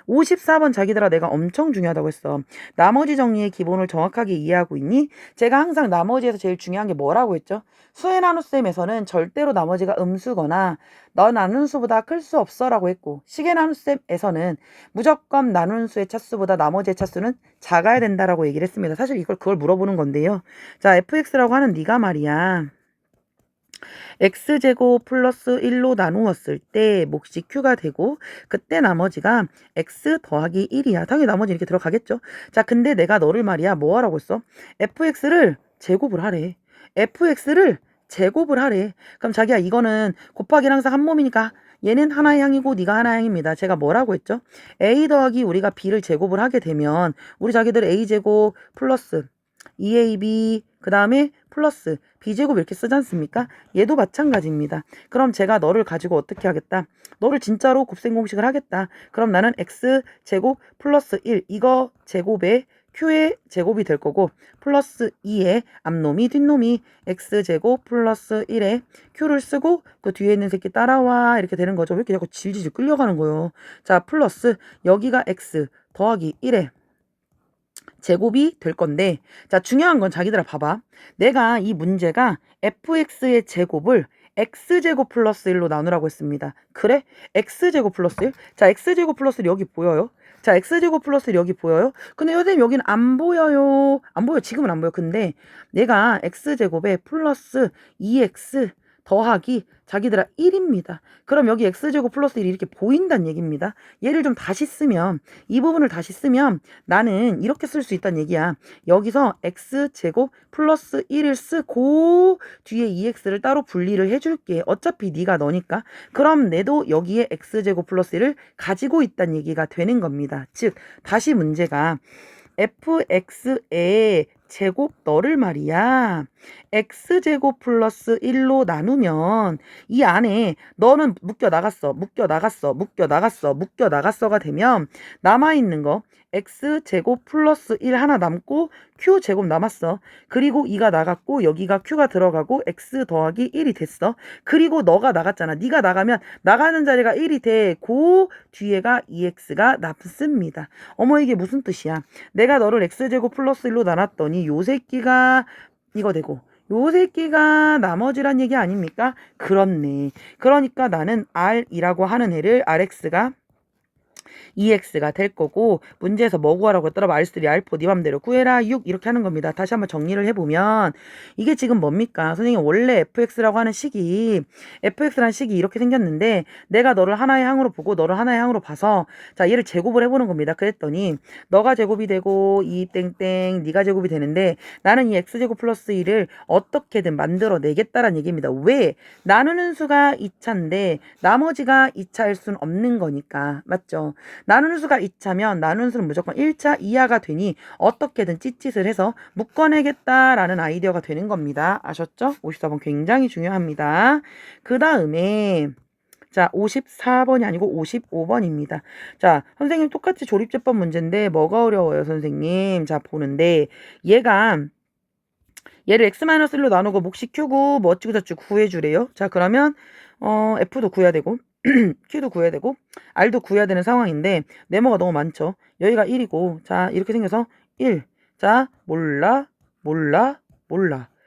54번 자기들아 내가 엄청 중요하다고 했어. 나머지 정리의 기본을 정확하게 이해하고 있니? 제가 항상 나머지에서 제일 중요한 게 뭐라고 했죠? 수의 나눗셈에서는 절대로 나머지가 음수거나 너 나눈 수보다 클 수 없어 라고 했고 식의 나눗셈에서는 무조건 나눈 수의 차수보다 나머지의 차수는 작아야 된다라고 얘기를 했습니다. 사실 그걸 물어보는 건데요. 자, fx라고 하는 네가 말이야. x제곱 플러스 1로 나누었을 때 몫이 q가 되고 그때 나머지가 x 더하기 1이야. 당연히 나머지 이렇게 들어가겠죠. 자, 근데 내가 너를 말이야 뭐 하라고 했어? fx를 제곱을 하래. fx를 제곱을 하래. 그럼 자기야 이거는 곱하기는 항상 한 몸이니까 얘는 하나의 항이고 네가 하나의 항입니다. 제가 뭐라고 했죠? a 더하기 우리가 b를 제곱을 하게 되면 우리 자기들 a제곱 플러스 2ab 그 다음에 플러스 b제곱 이렇게 쓰지 않습니까? 얘도 마찬가지입니다. 그럼 제가 너를 가지고 어떻게 하겠다? 너를 진짜로 곱셈 공식을 하겠다. 그럼 나는 x제곱 플러스 1 이거 제곱에 q의 제곱이 될 거고 플러스 2의 앞놈이 뒷놈이 x제곱 플러스 1에 q를 쓰고 그 뒤에 있는 새끼 따라와 이렇게 되는 거죠. 왜 이렇게 자꾸 질질 끌려가는 거예요. 자, 플러스 여기가 x 더하기 1에 제곱이 될 건데 자, 중요한 건 자기들아 봐봐. 내가 이 문제가 fx의 제곱을 x제곱 플러스 1로 나누라고 했습니다. 그래? x제곱 플러스 1? 자, x제곱 플러스 1 여기 보여요? 자, x제곱 플러스 1 여기 보여요? 근데 선생님 여기는 안 보여요. 안 보여. 지금은 안 보여. 근데 내가 x제곱에 플러스 2x 더하기 자기들아 1입니다. 그럼 여기 x제곱 플러스 1이 이렇게 보인다는 얘기입니다. 얘를 좀 다시 쓰면 이 부분을 다시 쓰면 나는 이렇게 쓸 수 있다는 얘기야. 여기서 x제곱 플러스 1을 쓰고 뒤에 2x를 따로 분리를 해줄게. 어차피 네가 너니까. 그럼 내도 여기에 x제곱 플러스 1을 가지고 있다는 얘기가 되는 겁니다. 즉 다시 문제가 fx의 제곱 너를 말이야 x제곱 플러스 1로 나누면 이 안에 너는 묶여 나갔어가 되면 남아있는 거 x제곱 플러스 1 하나 남고 q제곱 남았어. 그리고 2가 나갔고 여기가 q가 들어가고 x 더하기 1이 됐어. 그리고 너가 나갔잖아. 네가 나가면 나가는 자리가 1이 되고 뒤에가 2x가 남습니다. 어머 이게 무슨 뜻이야? 내가 너를 x제곱 플러스 1로 나눴더니 요 새끼가 이거 되고 요 새끼가 나머지란 얘기 아닙니까? 그렇네. 그러니까 나는 r이라고 하는 애를 rx가 EX가 될 거고 문제에서 뭐 구하라고 했더라? R3, R4 네 맘대로 구해라 6 이렇게 하는 겁니다. 다시 한번 정리를 해보면 이게 지금 뭡니까? 선생님 원래 fx라고 하는 식이 fx라는 식이 이렇게 생겼는데 내가 너를 하나의 항으로 보고 너를 하나의 항으로 봐서 자 얘를 제곱을 해보는 겁니다. 그랬더니 너가 제곱이 되고 이 땡땡 네가 제곱이 되는데 나는 이 x제곱 플러스 1을 어떻게든 만들어내겠다라는 얘기입니다. 왜? 나누는 수가 2차인데 나머지가 2차일 순 없는 거니까 맞죠? 나누는 수가 2차면 나누는 수는 무조건 1차 이하가 되니 어떻게든 찌릿을 해서 묶어내겠다라는 아이디어가 되는 겁니다. 아셨죠? 54번 굉장히 중요합니다. 그 다음에 자 54번이 아니고 55번입니다. 자 선생님 똑같이 조립제법 문제인데 뭐가 어려워요 선생님? 자 보는데 얘를 x-1로 나누고 몫이 q고 뭐 어찌고 저찌고 구해주래요. 자 그러면 f도 구해야 되고 Q도 구해야 되고 R도 구해야 되는 상황인데 네모가 너무 많죠. 여기가 1이고 자 이렇게 생겨서 1. 자 몰라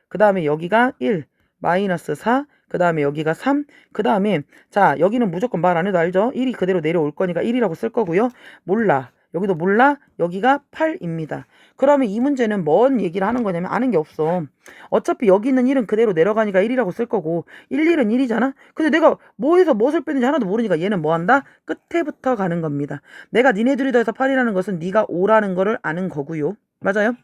그 다음에 여기가 1 마이너스 4 그 다음에 여기가 3 그 다음에 자 여기는 무조건 말 안 해도 알죠. 1이 그대로 내려올 거니까 1이라고 쓸 거고요. 몰라 여기도 몰라 여기가 8입니다. 그러면 이 문제는 뭔 얘기를 하는 거냐면 아는 게 없어. 어차피 여기 있는 1은 그대로 내려가니까 1이라고 쓸 거고 1은 1이잖아. 근데 내가 뭐에서 무엇을 뺐는지 하나도 모르니까 얘는 뭐 한다? 끝에부터 가는 겁니다. 내가 니네들이 더해서 8이라는 것은 네가 5라는 거를 아는 거고요. 맞아요?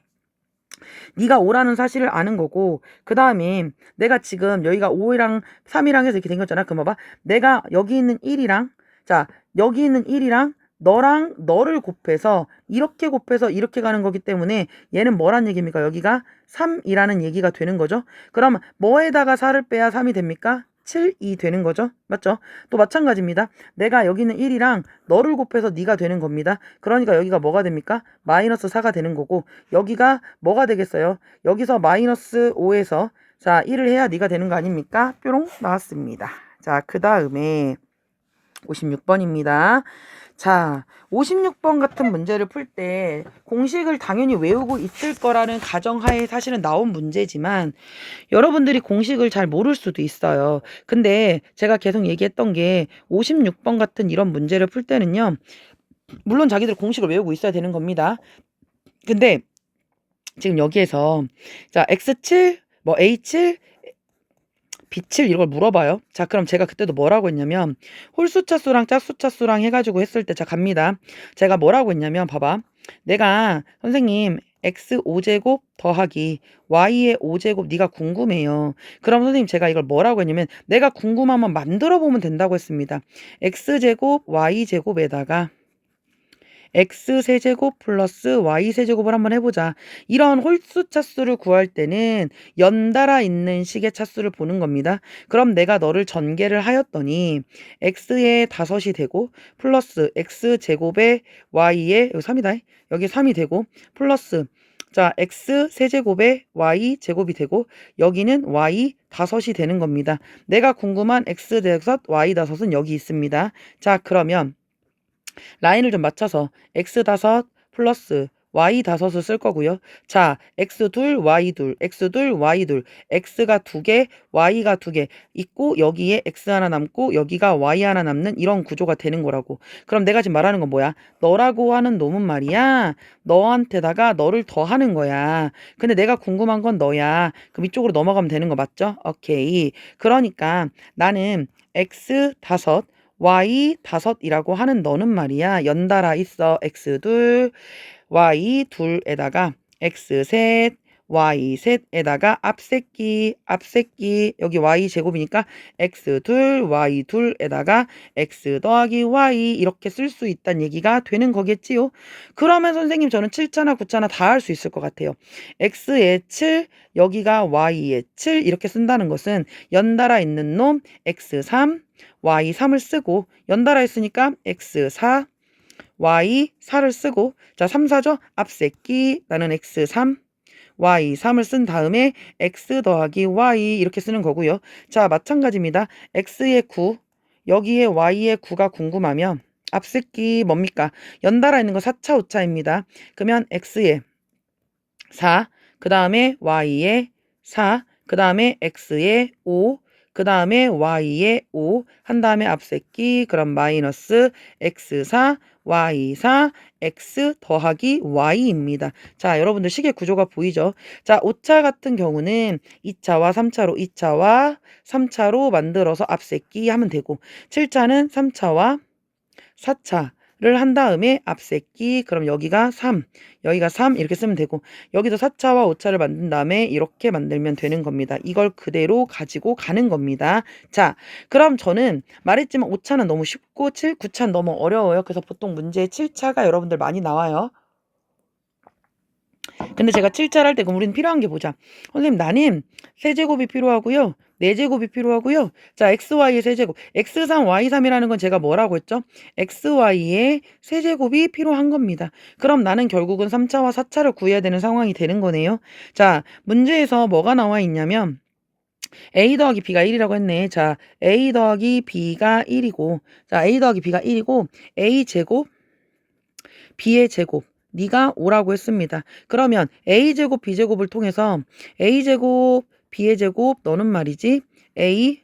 네가 5라는 사실을 아는 거고 그 다음에 내가 지금 여기가 5랑 3이랑 해서 이렇게 생겼잖아. 그럼 봐봐. 내가 여기 있는 1이랑 자 여기 있는 1이랑 너랑 너를 곱해서 이렇게 가는 거기 때문에 얘는 뭐란 얘기입니까? 여기가 3이라는 얘기가 되는 거죠. 그럼 뭐에다가 4를 빼야 3이 됩니까? 7이 되는 거죠. 맞죠? 또 마찬가지입니다. 내가 여기 있는 1이랑 너를 곱해서 네가 되는 겁니다. 그러니까 여기가 뭐가 됩니까? 마이너스 4가 되는 거고 여기가 뭐가 되겠어요? 여기서 마이너스 5에서 자 1을 해야 네가 되는 거 아닙니까? 뾰롱 나왔습니다. 자 그 다음에 56번입니다. 자, 56번 같은 문제를 풀 때 공식을 당연히 외우고 있을 거라는 가정하에 사실은 나온 문제지만 여러분들이 공식을 잘 모를 수도 있어요. 근데 제가 계속 얘기했던 게 56번 같은 이런 문제를 풀 때는요. 물론 자기들 공식을 외우고 있어야 되는 겁니다. 근데 지금 여기에서 자, X7, 뭐 A7, B7 이걸 물어봐요. 자 그럼 제가 그때도 뭐라고 했냐면 홀수차수랑 짝수차수랑 해가지고 했을 때 자 갑니다. 제가 뭐라고 했냐면 봐봐. 내가 선생님 x5제곱 더하기 y의 5제곱 네가 궁금해요. 그럼 선생님 제가 이걸 뭐라고 했냐면 내가 궁금하면 만들어 보면 된다고 했습니다. x제곱 y제곱에다가 x세제곱 플러스 y세제곱을 한번 해보자. 이런 홀수 차수를 구할 때는 연달아 있는 식의 차수를 보는 겁니다. 그럼 내가 너를 전개를 하였더니 x의 5이 되고 플러스 x제곱에 y의 여기 3이다. 여기 3이 되고 플러스 자 x 세제곱에 y 제곱이 되고 여기는 y 5이 되는 겁니다. 내가 궁금한 x 대섯 y 5은 여기 있습니다. 자 그러면 라인을 좀 맞춰서 x5 플러스 y5을 쓸 거고요. 자, x2, y2, x2, y2, x가 2개, y가 2개 있고 여기에 x 하나 남고 여기가 y 하나 남는 이런 구조가 되는 거라고. 그럼 내가 지금 말하는 건 뭐야? 너라고 하는 놈은 말이야. 너한테다가 너를 더하는 거야. 근데 내가 궁금한 건 너야. 그럼 이쪽으로 넘어가면 되는 거 맞죠? 오케이. 그러니까 나는 x5 y5이라고 하는 너는 말이야. 연달아 있어. x2, y2에다가 x셋, y셋에다가 앞새끼 여기 y제곱이니까 x2, y2에다가 x 더하기 y 이렇게 쓸 수 있다는 얘기가 되는 거겠지요. 그러면 선생님 저는 7자나 9자나 다 할 수 있을 것 같아요. x의 7, 여기가 y의 7 이렇게 쓴다는 것은 연달아 있는 놈 x3, y3을 쓰고 연달아 있으니까 x4, y4를 쓰고 자 3, 4죠? 앞새끼 나는 x3, y3을 쓴 다음에 x 더하기 y 이렇게 쓰는 거고요. 자 마찬가지입니다. x의 9 여기에 y의 9가 궁금하면 앞새끼 뭡니까? 연달아 있는 거 4차 5차입니다. 그러면 x의 4, 그 다음에 y의 4, 그 다음에 x의 5, 그 다음에 y에 5, 한 다음에 앞세끼, 그럼 마이너스 x4, y4, x 더하기 y입니다. 자, 여러분들 식의 구조가 보이죠? 자, 5차 같은 경우는 2차와 3차로 2차와 3차로 만들어서 앞세끼 하면 되고 7차는 3차와 4차를 한 다음에 앞세끼, 그럼 여기가 3, 여기가 3 이렇게 쓰면 되고 여기서 4차와 5차를 만든 다음에 이렇게 만들면 되는 겁니다. 이걸 그대로 가지고 가는 겁니다. 자, 그럼 저는 말했지만 5차는 너무 쉽고 9차는 너무 어려워요. 그래서 보통 문제에 7차가 여러분들 많이 나와요. 근데 제가 7차를 할 때 그럼 우리는 필요한 게 보자. 선생님 나는 세제곱이 필요하고요. 4제곱이 필요하고요. 자, xy의 세제곱. x3, y3이라는 건 제가 뭐라고 했죠? xy의 세제곱이 필요한 겁니다. 그럼 나는 결국은 3차와 4차를 구해야 되는 상황이 되는 거네요. 자, 문제에서 뭐가 나와 있냐면 a 더하기 b가 1이라고 했네. 자, a 더하기 b가 1이고 자, a 더하기 b가 1이고 a 제곱 b의 제곱 네가 5라고 했습니다. 그러면 a제곱 b제곱을 통해서 a제곱 b의 제곱 너는 말이지 a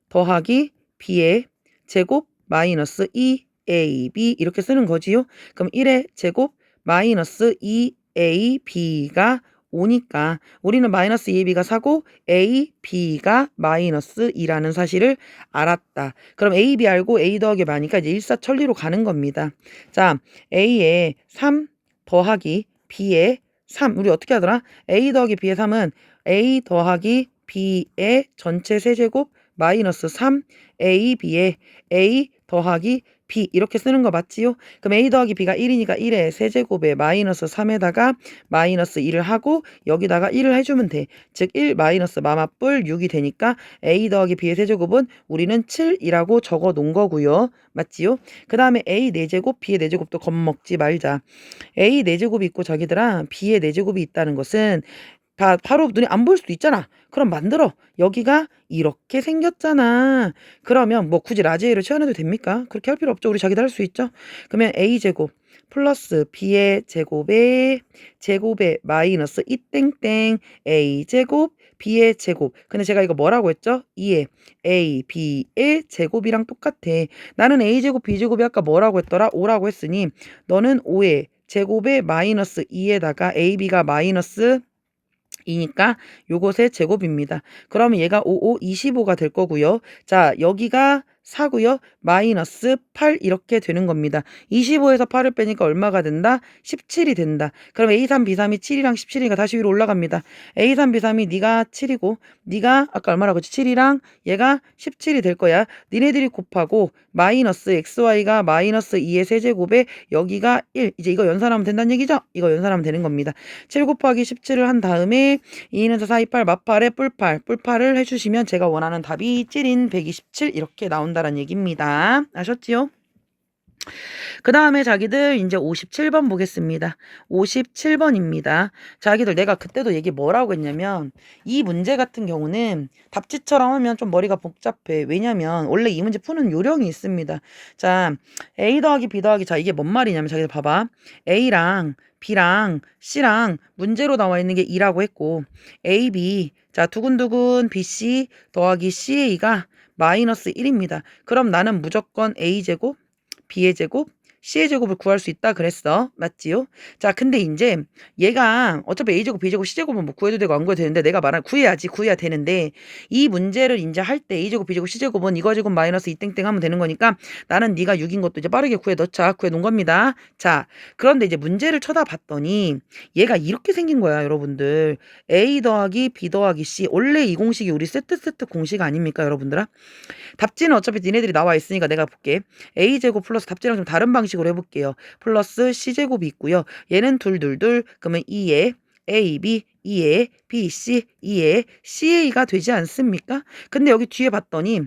더하기 b의 제곱 마이너스 2ab 이렇게 쓰는 거지요. 그럼 1의 제곱 마이너스 2ab가 5니까 우리는 마이너스 2ab가 4고 ab가 마이너스 2라는 사실을 알았다. 그럼 ab 알고 a 더하기 많으니까 이제 일사천리로 가는 겁니다. 자, a에 3 더하기 b에 3 우리 어떻게 하더라? a 더하기 b의 3은 a 더하기 b의 전체 세제곱 마이너스 3 a b에 a 더하기 b 이렇게 쓰는 거 맞지요? 그럼 a 더하기 b가 1이니까 1의 세제곱에 마이너스 3에다가 마이너스 1을 하고 여기다가 1을 해주면 돼. 즉 1 마이너스 마마뿔 6이 되니까 a 더하기 b의 세제곱은 우리는 7이라고 적어 놓은 거고요. 맞지요? 그 다음에 a 4제곱 b의 4제곱도 겁먹지 말자. a 4제곱이 있고 자기들아 b의 4제곱이 있다는 것은 다 바로 눈에 안 보일 수도 있잖아. 그럼 만들어. 여기가 이렇게 생겼잖아. 그러면 뭐 굳이 라지 A를 채워내도 됩니까? 그렇게 할 필요 없죠. 우리 자기도 할 수 있죠. 그러면 A제곱 플러스 B의 제곱에 마이너스 이 땡땡 A제곱 B의 제곱. 근데 제가 이거 뭐라고 했죠? 2에 A, B의 제곱이랑 똑같아. 나는 A제곱, B제곱이 아까 뭐라고 했더라? 5라고 했으니 너는 5의 제곱에 마이너스 2에다가 AB가 마이너스 2니까 요것의 제곱입니다. 그러면 얘가 5, 5, 25가 될 거고요. 자, 여기가 4고요. 마이너스 8 이렇게 되는 겁니다. 25에서 8을 빼니까 얼마가 된다? 17이 된다. 그럼 A3, B3이 7이랑 17이니까 다시 위로 올라갑니다. A3, B3이 네가 7이고 네가 아까 얼마라고 했지? 7이랑 얘가 17이 될 거야. 니네들이 곱하고 마이너스 XY가 마이너스 2의 세제곱에 여기가 1. 이제 이거 연산하면 된다는 얘기죠? 이거 연산하면 되는 겁니다. 7 곱하기 17을 한 다음에 2는 4, 4, 2, 8, 마팔에 뿔팔을 해주시면 제가 원하는 답이 7인 127 이렇게 나온다는 얘기입니다. 아셨지요? 그 다음에 자기들 이제 57번 보겠습니다. 57번입니다. 자기들 내가 그때도 얘기 뭐라고 했냐면 이 문제 같은 경우는 답지처럼 하면 좀 머리가 복잡해. 왜냐면 원래 이 문제 푸는 요령이 있습니다. 자, A 더하기 B 더하기 자 이게 뭔 말이냐면 자기들 봐봐. A랑 B랑 C랑 문제로 나와 있는 게 2라고 했고 A, B 자 두근두근 BC 더하기 CA가 마이너스 1입니다. 그럼 나는 무조건 A제곱 B의 제곱, C의 제곱을 구할 수 있다 그랬어. 맞지요? 자, 근데 이제 얘가 어차피 A제곱, B제곱, C제곱은 뭐 구해도 되고 안 구해도 되는데 내가 말한 구해야 되는데 이 문제를 이제 할 때 A제곱, B제곱, C제곱은 이거 제곱 마이너스 이 땡땡 하면 되는 거니까 나는 네가 6인 것도 이제 빠르게 구해 넣자. 구해 놓은 겁니다. 자, 그런데 이제 문제를 쳐다봤더니 얘가 이렇게 생긴 거야, 여러분들. A 더하기 B 더하기 C. 원래 이 공식이 우리 세트 공식 아닙니까, 여러분들아? 답지는 어차피 니네들이 나와 있으니까 내가 볼게. A제곱 플러스 답지랑 좀 다른 방식으로 해볼게요. 플러스 C제곱이 있고요. 얘는 둘 그러면 2에 AB 2에 BC 2에 CA가 되지 않습니까? 근데 여기 뒤에 봤더니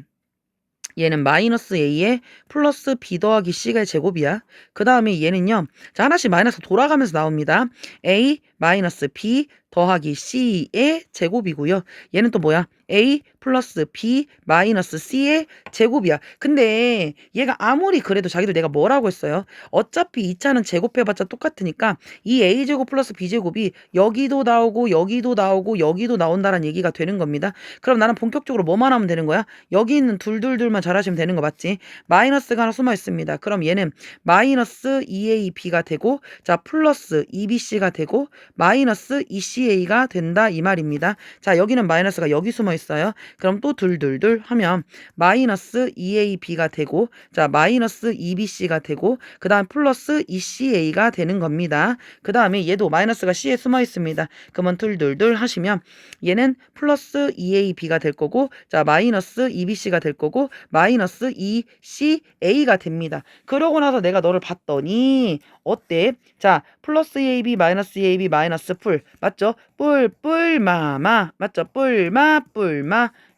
얘는 마이너스 A에 플러스 B 더하기 C가 제곱이야. 그 다음에 얘는요. 자, 하나씩 마이너스 돌아가면서 나옵니다. A 마이너스 B 더하기 C의 제곱이고요. 얘는 또 뭐야? A 플러스 B 마이너스 C의 제곱이야. 근데 얘가 아무리 그래도 자기들 내가 뭐라고 했어요? 어차피 2차는 제곱해봤자 똑같으니까 이 A제곱 플러스 B제곱이 여기도 나오고 여기도 나오고 여기도 나온다는 얘기가 되는 겁니다. 그럼 나는 본격적으로 뭐만 하면 되는 거야? 여기 있는 둘둘둘만 잘하시면 되는 거 맞지? 마이너스가 하나 숨어 있습니다. 그럼 얘는 마이너스 2AB가 되고 자 플러스 2BC가 되고 마이너스 2CA가 된다 이 말입니다. 자 여기는 마이너스가 여기 숨어 있어요. 그럼 또 둘둘둘 하면 마이너스 2AB가 되고 자 마이너스 2BC가 되고 그 다음 플러스 2CA가 되는 겁니다. 그 다음에 얘도 마이너스가 C에 숨어 있습니다. 그러면 둘둘둘 하시면 얘는 플러스 2AB가 될 거고 자 마이너스 2BC가 될 거고 마이너스 2CA가 됩니다. 그러고 나서 내가 너를 봤더니 어때? 자 플러스 AB 마이너스 AB 마이너스 풀 맞죠? 뿔마마 맞죠? 뿔마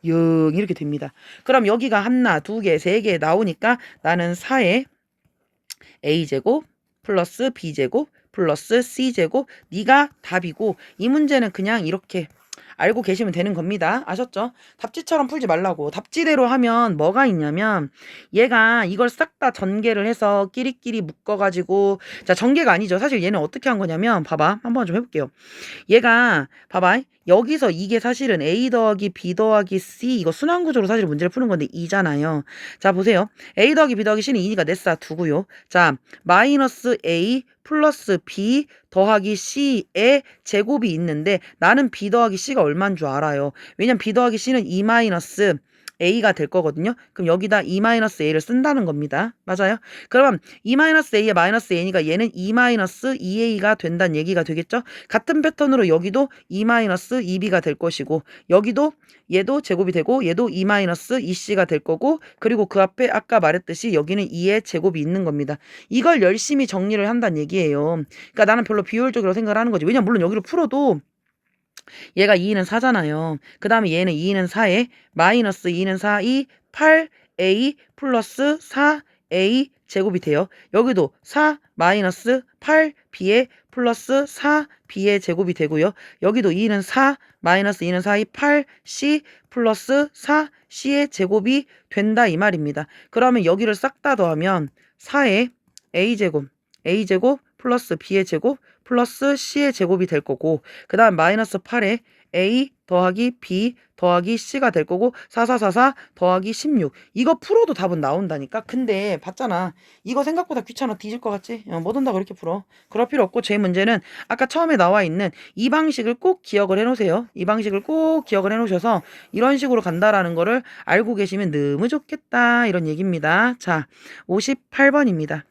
0 이렇게 됩니다. 그럼 여기가 하나 두 개 세 개 나오니까 나는 4에 A제곱 플러스 B제곱 플러스 C제곱 네가 답이고 이 문제는 그냥 이렇게 알고 계시면 되는 겁니다. 아셨죠? 답지처럼 풀지 말라고. 답지대로 하면 뭐가 있냐면 얘가 이걸 싹 다 전개를 해서 끼리끼리 묶어가지고 자 전개가 아니죠. 사실 얘는 어떻게 한 거냐면 봐봐. 한번 좀 해볼게요. 얘가 봐봐. 여기서 이게 사실은 A 더하기 B 더하기 C 이거 순환구조로 사실 문제를 푸는 건데 2잖아요. 자 보세요. A 더하기 B 더하기 C는 2니까 넷사 두고요. 자 마이너스 A 플러스 B 더하기 C의 제곱이 있는데 나는 B 더하기 C가 얼마인 줄 알아요. 왜냐면 B 더하기 C는 2 마이너스 A가 될 거거든요. 그럼 여기다 2 마이너스 A를 쓴다는 겁니다. 맞아요? 그러면 2 마이너스 A에 마이너스 A니까 얘는 2 마이너스 2A가 된다는 얘기가 되겠죠? 같은 패턴으로 여기도 2 마이너스 2B가 될 것이고 여기도 얘도 제곱이 되고 얘도 2 마이너스 2C가 될 거고 그리고 그 앞에 아까 말했듯이 여기는 2의 제곱이 있는 겁니다. 이걸 열심히 정리를 한다는 얘기예요. 그러니까 나는 별로 비효율적이라고 생각을 하는 거지. 왜냐면 물론 여기로 풀어도 얘가 2는 4잖아요. 그 다음에 얘는 2는 4에 마이너스 2는 4, 2, 8A 플러스 4A 제곱이 돼요. 여기도 4 마이너스 8B에 플러스 4B의 제곱이 되고요. 여기도 2는 4 마이너스 2는 4, 2, 8C 플러스 4C의 제곱이 된다 이 말입니다. 그러면 여기를 싹 다 더하면 4에 A제곱 플러스 B의 제곱 플러스 C의 제곱이 될 거고 그 다음 마이너스 8에 A 더하기 B 더하기 C가 될 거고 4444 더하기 16 이거 풀어도 답은 나온다니까. 근데 봤잖아. 이거 생각보다 귀찮아 뒤질 것 같지? 못 온다고 이렇게 풀어. 그럴 필요 없고 제 문제는 아까 처음에 나와 있는 이 방식을 꼭 기억을 해놓으세요. 이 방식을 꼭 기억을 해놓으셔서 이런 식으로 간다라는 거를 알고 계시면 너무 좋겠다 이런 얘기입니다. 자 58번입니다.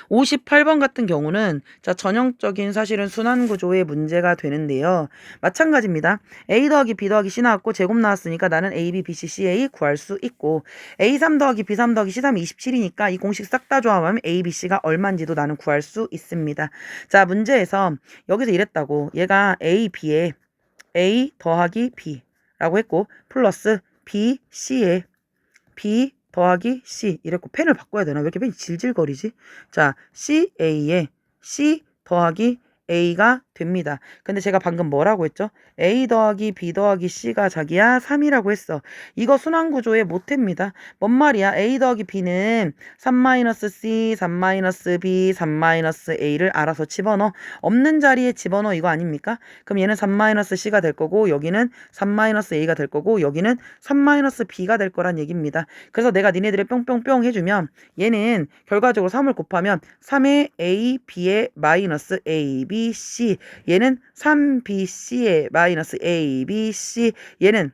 58번 같은 경우는 자 전형적인 사실은 순환구조의 문제가 되는데요. 마찬가지입니다. A 더하기 B 더하기 C 나왔고 제곱 나왔으니까 나는 A, B, B, C, CA 구할 수 있고 A3 더하기 B3 더하기 C3이 27이니까 이 공식 싹 다 조합하면 A, B, C가 얼마인지도 나는 구할 수 있습니다. 자 문제에서 여기서 이랬다고 얘가 A, B에 A 더하기 B라고 했고 플러스 B, C에 B 더하기 C 이랬고 펜을 바꿔야 되나? 왜 이렇게 펜이 질질거리지? 자 CA에 C 더하기 A가 됩니다. 근데 제가 방금 뭐라고 했죠? A 더하기 B 더하기 C가 자기야 3이라고 했어. 이거 순환구조의 모태입니다. 뭔 말이야? A 더하기 B는 3-C, 3-B, 3-A를 알아서 집어넣어. 없는 자리에 집어넣어 이거 아닙니까? 그럼 얘는 3-C가 될 거고 여기는 3-A가 될 거고 여기는 3-B가 될 거란 얘기입니다. 그래서 내가 니네들의 뿅뿅뿅 해주면 얘는 결과적으로 3을 곱하면 3의 A, B의 마이너스 A, B, C 얘는 3BC의 마이너스 A, B, C 얘는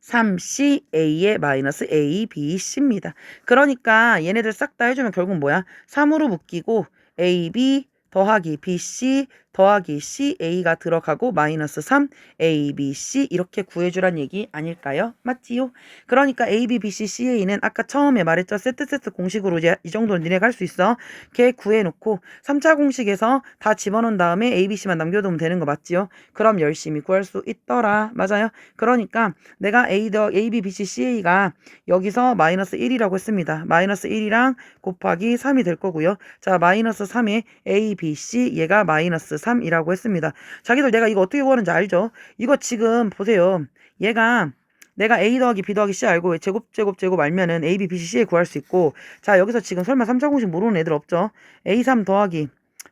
3CA의 마이너스 A, B, C입니다. 그러니까 얘네들 싹 다 해주면 결국 뭐야? 3으로 묶이고 A, B 더하기 BC 더하기 CA가 들어가고 마이너스 3 A, B, C 이렇게 구해주란 얘기 아닐까요? 맞지요? 그러니까 A, B, B, C, CA는 아까 처음에 말했죠. 세트 공식으로 이제 이 정도는 니네가 할 수 있어. 걔 구해놓고 3차 공식에서 다 집어넣은 다음에 A, B, C만 남겨두면 되는 거 맞지요? 그럼 열심히 구할 수 있더라. 맞아요? 그러니까 내가 A, B, B, C, CA가 여기서 마이너스 1이라고 했습니다. 마이너스 1이랑 곱하기 3이 될 거고요. 자 마이너스 3에 A, B, B, C 얘가 마이너스 3이라고 했습니다. 자기들 내가 이거 어떻게 구하는지 알죠? 이거 지금 보세요. 얘가 내가 A 더하기 B 더하기 C 알고 제곱 알면은 A, B, B, C, C에 구할 수 있고 자 여기서 지금 설마 3차 공식 모르는 애들 없죠? A3 더하기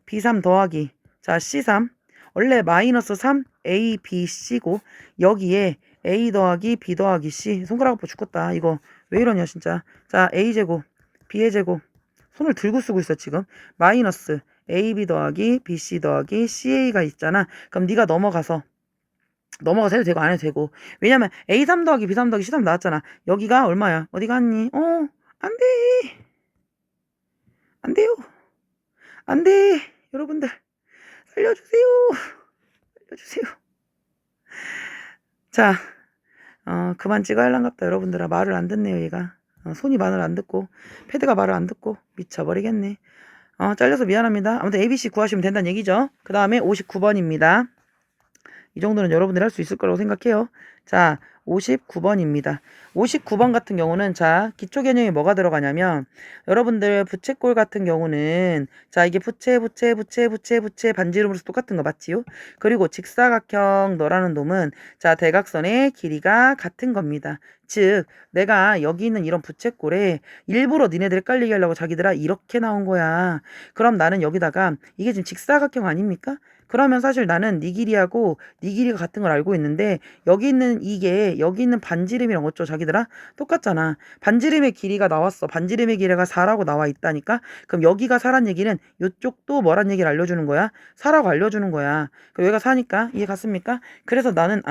B3 더하기 자 C3 원래 마이너스 3 A, B, C고 여기에 A 더하기 B 더하기 C 손가락 아파 죽겠다. 이거 왜 이러냐 진짜. 자 A제곱 B의 제곱 손을 들고 쓰고 있어 지금. 마이너스 AB 더하기 BC 더하기 CA가 있잖아. 그럼 네가 넘어가서 해도 되고 안 해도 되고. 왜냐면 A3 더하기 B3 더하기 C3 나왔잖아. 여기가 얼마야? 어디 갔니? 안 돼. 안 돼요. 안 돼. 여러분들 살려주세요. 살려주세요. 자, 그만 찍어야 할란갑다. 여러분들아 말을 안 듣네요 얘가. 손이 말을 안 듣고 패드가 말을 안 듣고 미쳐버리겠네. 잘려서 미안합니다. 아무튼 ABC 구하시면 된다는 얘기죠. 그 다음에 59번입니다. 이 정도는 여러분들이 할 수 있을 거라고 생각해요. 자, 59번입니다. 59번 같은 경우는 자, 기초 개념이 뭐가 들어가냐면 여러분들 부채꼴 같은 경우는 자, 이게 부채 반지름으로서 똑같은 거 맞지요? 그리고 직사각형 너라는 놈은 자, 대각선의 길이가 같은 겁니다. 즉, 내가 여기 있는 이런 부채꼴에 일부러 니네들 헷갈리게 하려고 자기들아 이렇게 나온 거야. 그럼 나는 여기다가 이게 지금 직사각형 아닙니까? 그러면 사실 나는 네 길이하고 네 길이가 같은 걸 알고 있는데 여기 있는 이게 여기 있는 반지름이랑 어쩌 자기들아? 똑같잖아. 반지름의 길이가 나왔어. 반지름의 길이가 4라고 나와 있다니까? 그럼 여기가 4란 얘기는 이쪽도 뭐란 얘기를 알려주는 거야? 4라고 알려주는 거야. 그럼 여기가 4니까 이해 갔습니까? 그래서 나는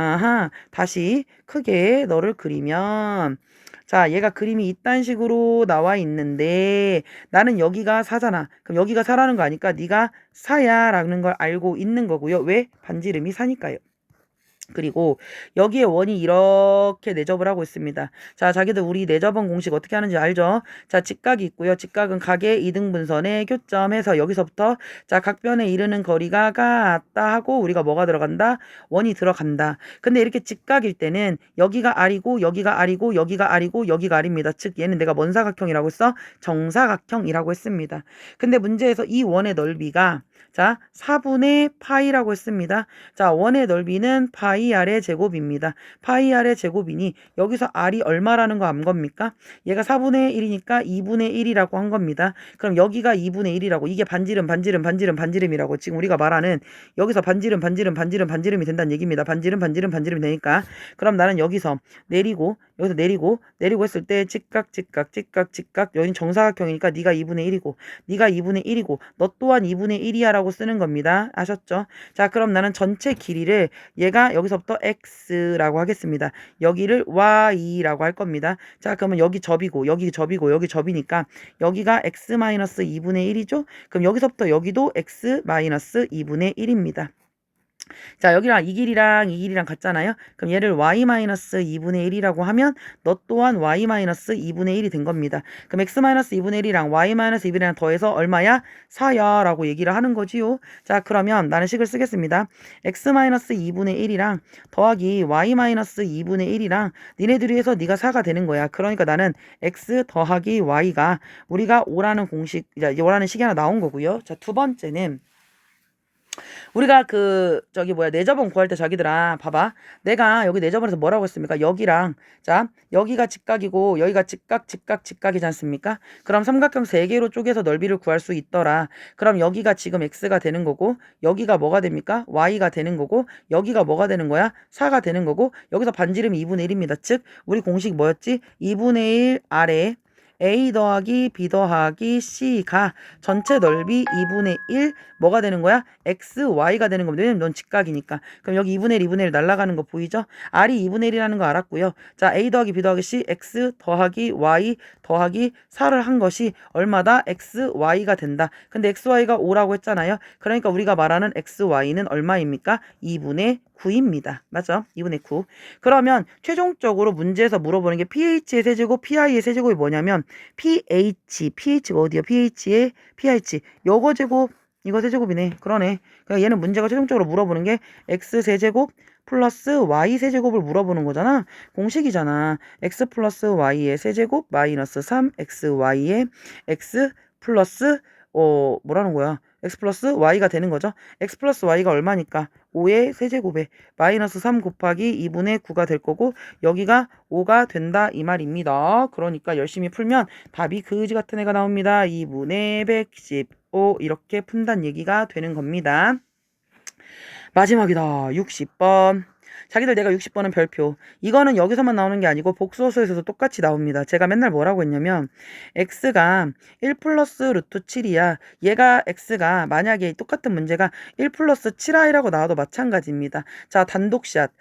다시 크게 너를 그리면 자, 얘가 그림이 이딴 식으로 나와 있는데 나는 여기가 4잖아. 그럼 여기가 4라는 거 아니까 네가 4야 라는 걸 알고 있는 거고요. 왜? 반지름이 4니까요. 그리고 여기에 원이 이렇게 내접을 하고 있습니다. 자, 자기들 우리 내접은 공식 어떻게 하는지 알죠? 자, 직각이 있고요. 직각은 각의 이등분선의 교점에서 여기서부터 자, 각변에 이르는 거리가 같다 하고 우리가 뭐가 들어간다? 원이 들어간다. 근데 이렇게 직각일 때는 여기가 R이고 여기가 R이고 여기가 R이고 여기가 R입니다. 즉 얘는 내가 뭔 사각형이라고 했어? 정사각형이라고 했습니다. 근데 문제에서 이 원의 넓이가 자, 4분의 파이라고 했습니다. 자, 원의 넓이는 파이 R의 제곱입니다. 파이 R의 제곱이니 여기서 R이 얼마라는 거 안 겁니까? 얘가 4분의 1이니까 2분의 1이라고 한 겁니다. 그럼 여기가 2분의 1이라고 이게 반지름이라고 지금 우리가 말하는 여기서 반지름이 된다는 얘기입니다. 반지름이 되니까 그럼 나는 여기서 내리고 했을 때 직각 여긴 정사각형이니까 네가 2분의 1이고 네가 2분의 1이고 너 또한 2분의 1이야 라고 쓰는 겁니다. 아셨죠? 자, 그럼 나는 전체 길이를 얘가 여기서부터 x라고 하겠습니다. 여기를 y라고 할 겁니다. 자, 그러면 여기 접이고 여기 접이니까 여기가 x-2분의 1이죠? 그럼 여기서부터 여기도 x-2분의 1입니다. 자, 여기랑 이 길이랑 같잖아요. 그럼 얘를 y-2분의 1이라고 하면 너 또한 y-2분의 1이 된 겁니다. 그럼 x-2분의 1이랑 y-2분의 1이랑 더해서 얼마야? 4야 라고 얘기를 하는 거지요. 자, 그러면 나는 식을 쓰겠습니다. x-2분의 1이랑 더하기 y-2분의 1이랑 니네들이 해서 네가 4가 되는 거야. 그러니까 나는 x 더하기 y가 우리가 5라는 공식, 5라는 식이 하나 나온 거고요. 자, 두 번째는 우리가 내접원 구할 때 자기들아 봐봐. 내가 여기 내접원에서 뭐라고 했습니까? 여기랑 자 여기가 직각이고 여기가 직각이지 않습니까? 그럼 삼각형 3개로 쪼개서 넓이를 구할 수 있더라. 그럼 여기가 지금 x가 되는 거고 여기가 뭐가 됩니까? y가 되는 거고 여기가 뭐가 되는 거야? 4가 되는 거고 여기서 반지름이 2분의 1입니다. 즉 우리 공식 뭐였지? 2분의 1 아래 A 더하기 B 더하기 C가 전체 넓이 2분의 1 뭐가 되는 거야? X, Y가 되는 겁니다. 왜냐면 넌 직각이니까. 그럼 여기 2분의 1 날아가는 거 보이죠? R이 2분의 1이라는 거 알았고요. 자, A 더하기 B 더하기 C, X 더하기 Y 더하기 4를 한 것이 얼마다? X, Y가 된다. 근데 X, Y가 5라고 했잖아요. 그러니까 우리가 말하는 X, Y는 얼마입니까? 2분의 9입니다. 맞죠? 2분의 9. 그러면 최종적으로 문제에서 물어보는 게 pH의 세제곱, pi의 세제곱이 뭐냐면 pH가 어디야? pH의 pH. 요거 제곱, 이거 세제곱이네. 그러네. 그러니까 얘는 문제가 최종적으로 물어보는 게 x 세제곱 플러스 y 세제곱을 물어보는 거잖아. 공식이잖아. x 플러스 y의 세제곱 마이너스 3xy의 x 플러스 뭐라는 거야? x 플러스 y가 되는 거죠. x 플러스 y가 얼마니까 5의 세제곱에 마이너스 3 곱하기 2분의 9가 될 거고 여기가 5가 된다 이 말입니다. 그러니까 열심히 풀면 답이 그지 같은 애가 나옵니다. 2분의 115 이렇게 푼다는 얘기가 되는 겁니다. 마지막이다. 60번. 자기들 내가 60번은 별표. 이거는 여기서만 나오는 게 아니고 복수어서에서도 똑같이 나옵니다. 제가 맨날 뭐라고 했냐면 x가 1 플러스 루트 7이야. 얘가 x가 만약에 똑같은 문제가 1 플러스 7i라고 나와도 마찬가지입니다. 자, 단독샷.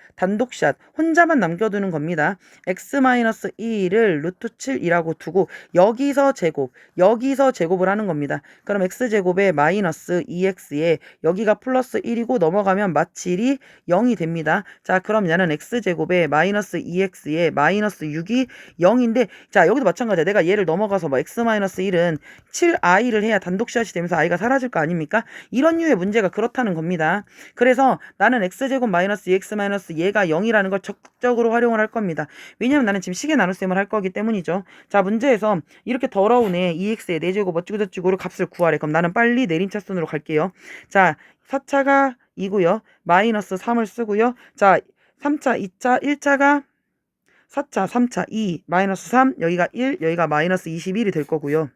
혼자만 남겨두는 겁니다. x 마이너스 2를 루트 7이라고 두고 여기서 제곱을 하는 겁니다. 그럼 x제곱에 마이너스 2x에 여기가 플러스 1이고 넘어가면 마치 1이 0이 됩니다. 자, 그럼 얘는 x제곱에 마이너스 2x에 마이너스 6이 0인데 자, 여기도 마찬가지야. 내가 얘를 넘어가서 뭐 x 마이너스 1은 7i를 해야 단독샷이 되면서 i가 사라질 거 아닙니까? 이런 류의 문제가 그렇다는 겁니다. 그래서 나는 x제곱 마이너스 2x 마이너스 얘가 0이라는 걸 적극적으로 활용을 할 겁니다. 왜냐면 나는 지금 식의 나눗셈을 할 거기 때문이죠. 자, 문제에서 이렇게 더러운 애 2x의 4제곱 어찌고저찌고로 값을 구하래. 그럼 나는 빨리 내림차순으로 갈게요. 자, 4차가 2고요. 마이너스 3을 쓰고요. 자, 3차, 2차, 1차가 4차, 3차, 2, 마이너스 3, 여기가 1, 여기가 마이너스 21이 될 거고요.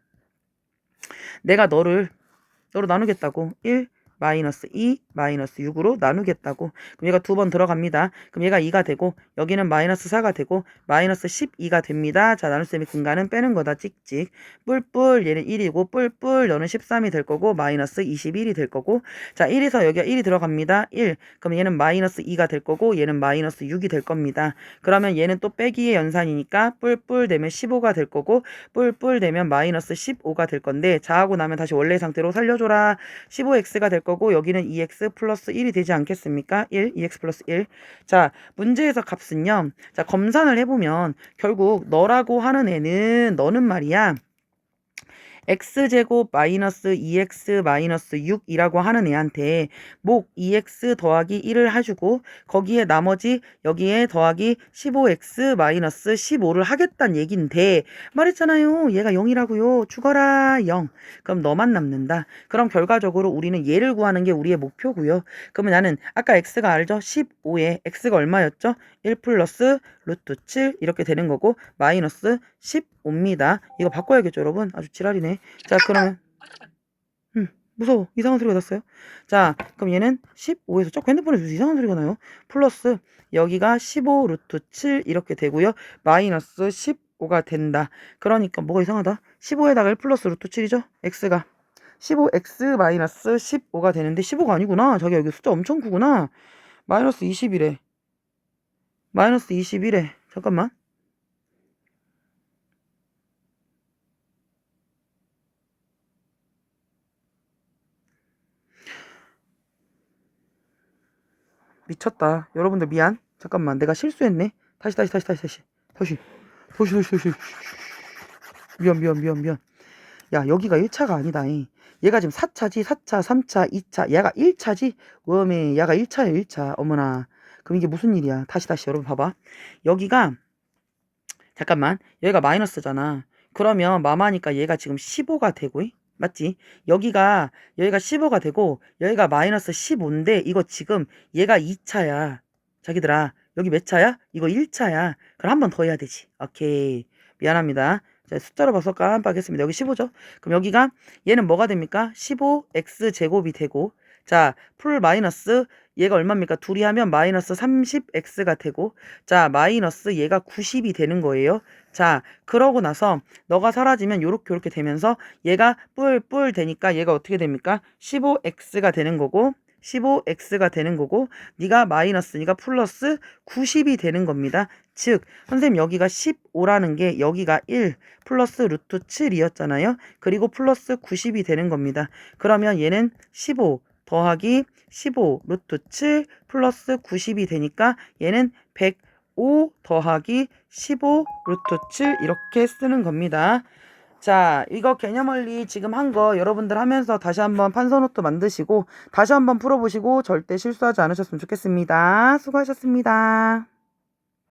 내가 너로 나누겠다고. 1, 마이너스 2, 마이너스 6으로 나누겠다고. 그럼 얘가 두 번 들어갑니다. 그럼 얘가 2가 되고 여기는 마이너스 4가 되고 마이너스 12가 됩니다. 자, 나눗셈의 근간은 빼는 거다. 찍찍. 뿔뿔 얘는 1이고 뿔뿔 너는 13이 될 거고 마이너스 21이 될 거고 자, 1에서 여기가 1이 들어갑니다. 1. 그럼 얘는 마이너스 2가 될 거고 얘는 마이너스 6이 될 겁니다. 그러면 얘는 또 빼기의 연산이니까 뿔뿔 되면 15가 될 거고 뿔뿔 되면 마이너스 15가 될 건데 자 하고 나면 다시 원래 상태로 살려줘라. 15x가 될 거고 여기는 2x 플러스 1이 되지 않겠습니까? 1, 2x 플러스 1. 자, 문제에서 값은요. 자, 검산을 해보면 결국 너라고 하는 애는 너는 말이야. x제곱 마이너스 2x 마이너스 6이라고 하는 애한테 목 2x 더하기 1을 해주고 거기에 나머지 여기에 더하기 15x 마이너스 15를 하겠다는 얘긴데 말했잖아요. 얘가 0이라고요. 죽어라 0. 그럼 너만 남는다. 그럼 결과적으로 우리는 얘를 구하는 게 우리의 목표고요. 그러면 나는 아까 x가 알죠? 15에 x가 얼마였죠? 1 플러스 루트 7 이렇게 되는 거고 마이너스 15입니다. 이거 바꿔야겠죠 여러분? 아주 지랄이네. 자, 그러면 무서워. 이상한 소리가 났어요. 자, 그럼 얘는 15에서 자꾸 핸드폰에서 이상한 소리가 나요. 플러스 여기가 15 루트 7 이렇게 되고요. 마이너스 15가 된다. 그러니까 뭐가 이상하다. 15에다가 1 플러스 루트 7이죠. x가 15x 마이너스 15가 되는데 15가 아니구나. 자기야 여기 숫자 엄청 크구나. 마이너스 21에 마이너스 21에 잠깐만. 미쳤다. 여러분들 미안. 잠깐만. 내가 실수했네. 다시. 미안. 야, 여기가 1차가 아니다. 얘가 지금 4차지. 4차, 3차, 2차. 얘가 1차지. 웜에 얘가 1차야, 1차. 어머나. 그럼 이게 무슨 일이야? 다시. 여러분 봐봐. 여기가 잠깐만. 여기가 마이너스잖아. 그러면 마마니까 얘가 지금 15가 되고 맞지? 여기가 15가 되고 여기가 마이너스 15인데 이거 지금 얘가 2차야. 자기들아 여기 몇 차야? 이거 1차야. 그럼 한 번 더 해야 되지. 오케이. 미안합니다. 자, 숫자로 봐서 깜빡했습니다. 여기 15죠? 그럼 여기가 얘는 뭐가 됩니까? 15x 제곱이 되고 자, 풀 마이너스 얘가 얼마입니까? 둘이 하면 마이너스 30x가 되고 자, 마이너스 얘가 90이 되는 거예요. 자, 그러고 나서 너가 사라지면 요렇게 되면서 얘가 뿔 되니까 얘가 어떻게 됩니까? 15x가 되는 거고 15x가 되는 거고 네가 마이너스니까 플러스 90이 되는 겁니다. 즉 선생님 여기가 15라는 게 여기가 1 플러스 루트 7이었잖아요. 그리고 플러스 90이 되는 겁니다. 그러면 얘는 15 더하기 15 루트 7 플러스 90이 되니까 얘는 105 더하기 15 루트 7 이렇게 쓰는 겁니다. 자, 이거 개념원리 지금 한 거 여러분들 하면서 다시 한번 판서노트 만드시고 다시 한번 풀어보시고 절대 실수하지 않으셨으면 좋겠습니다. 수고하셨습니다.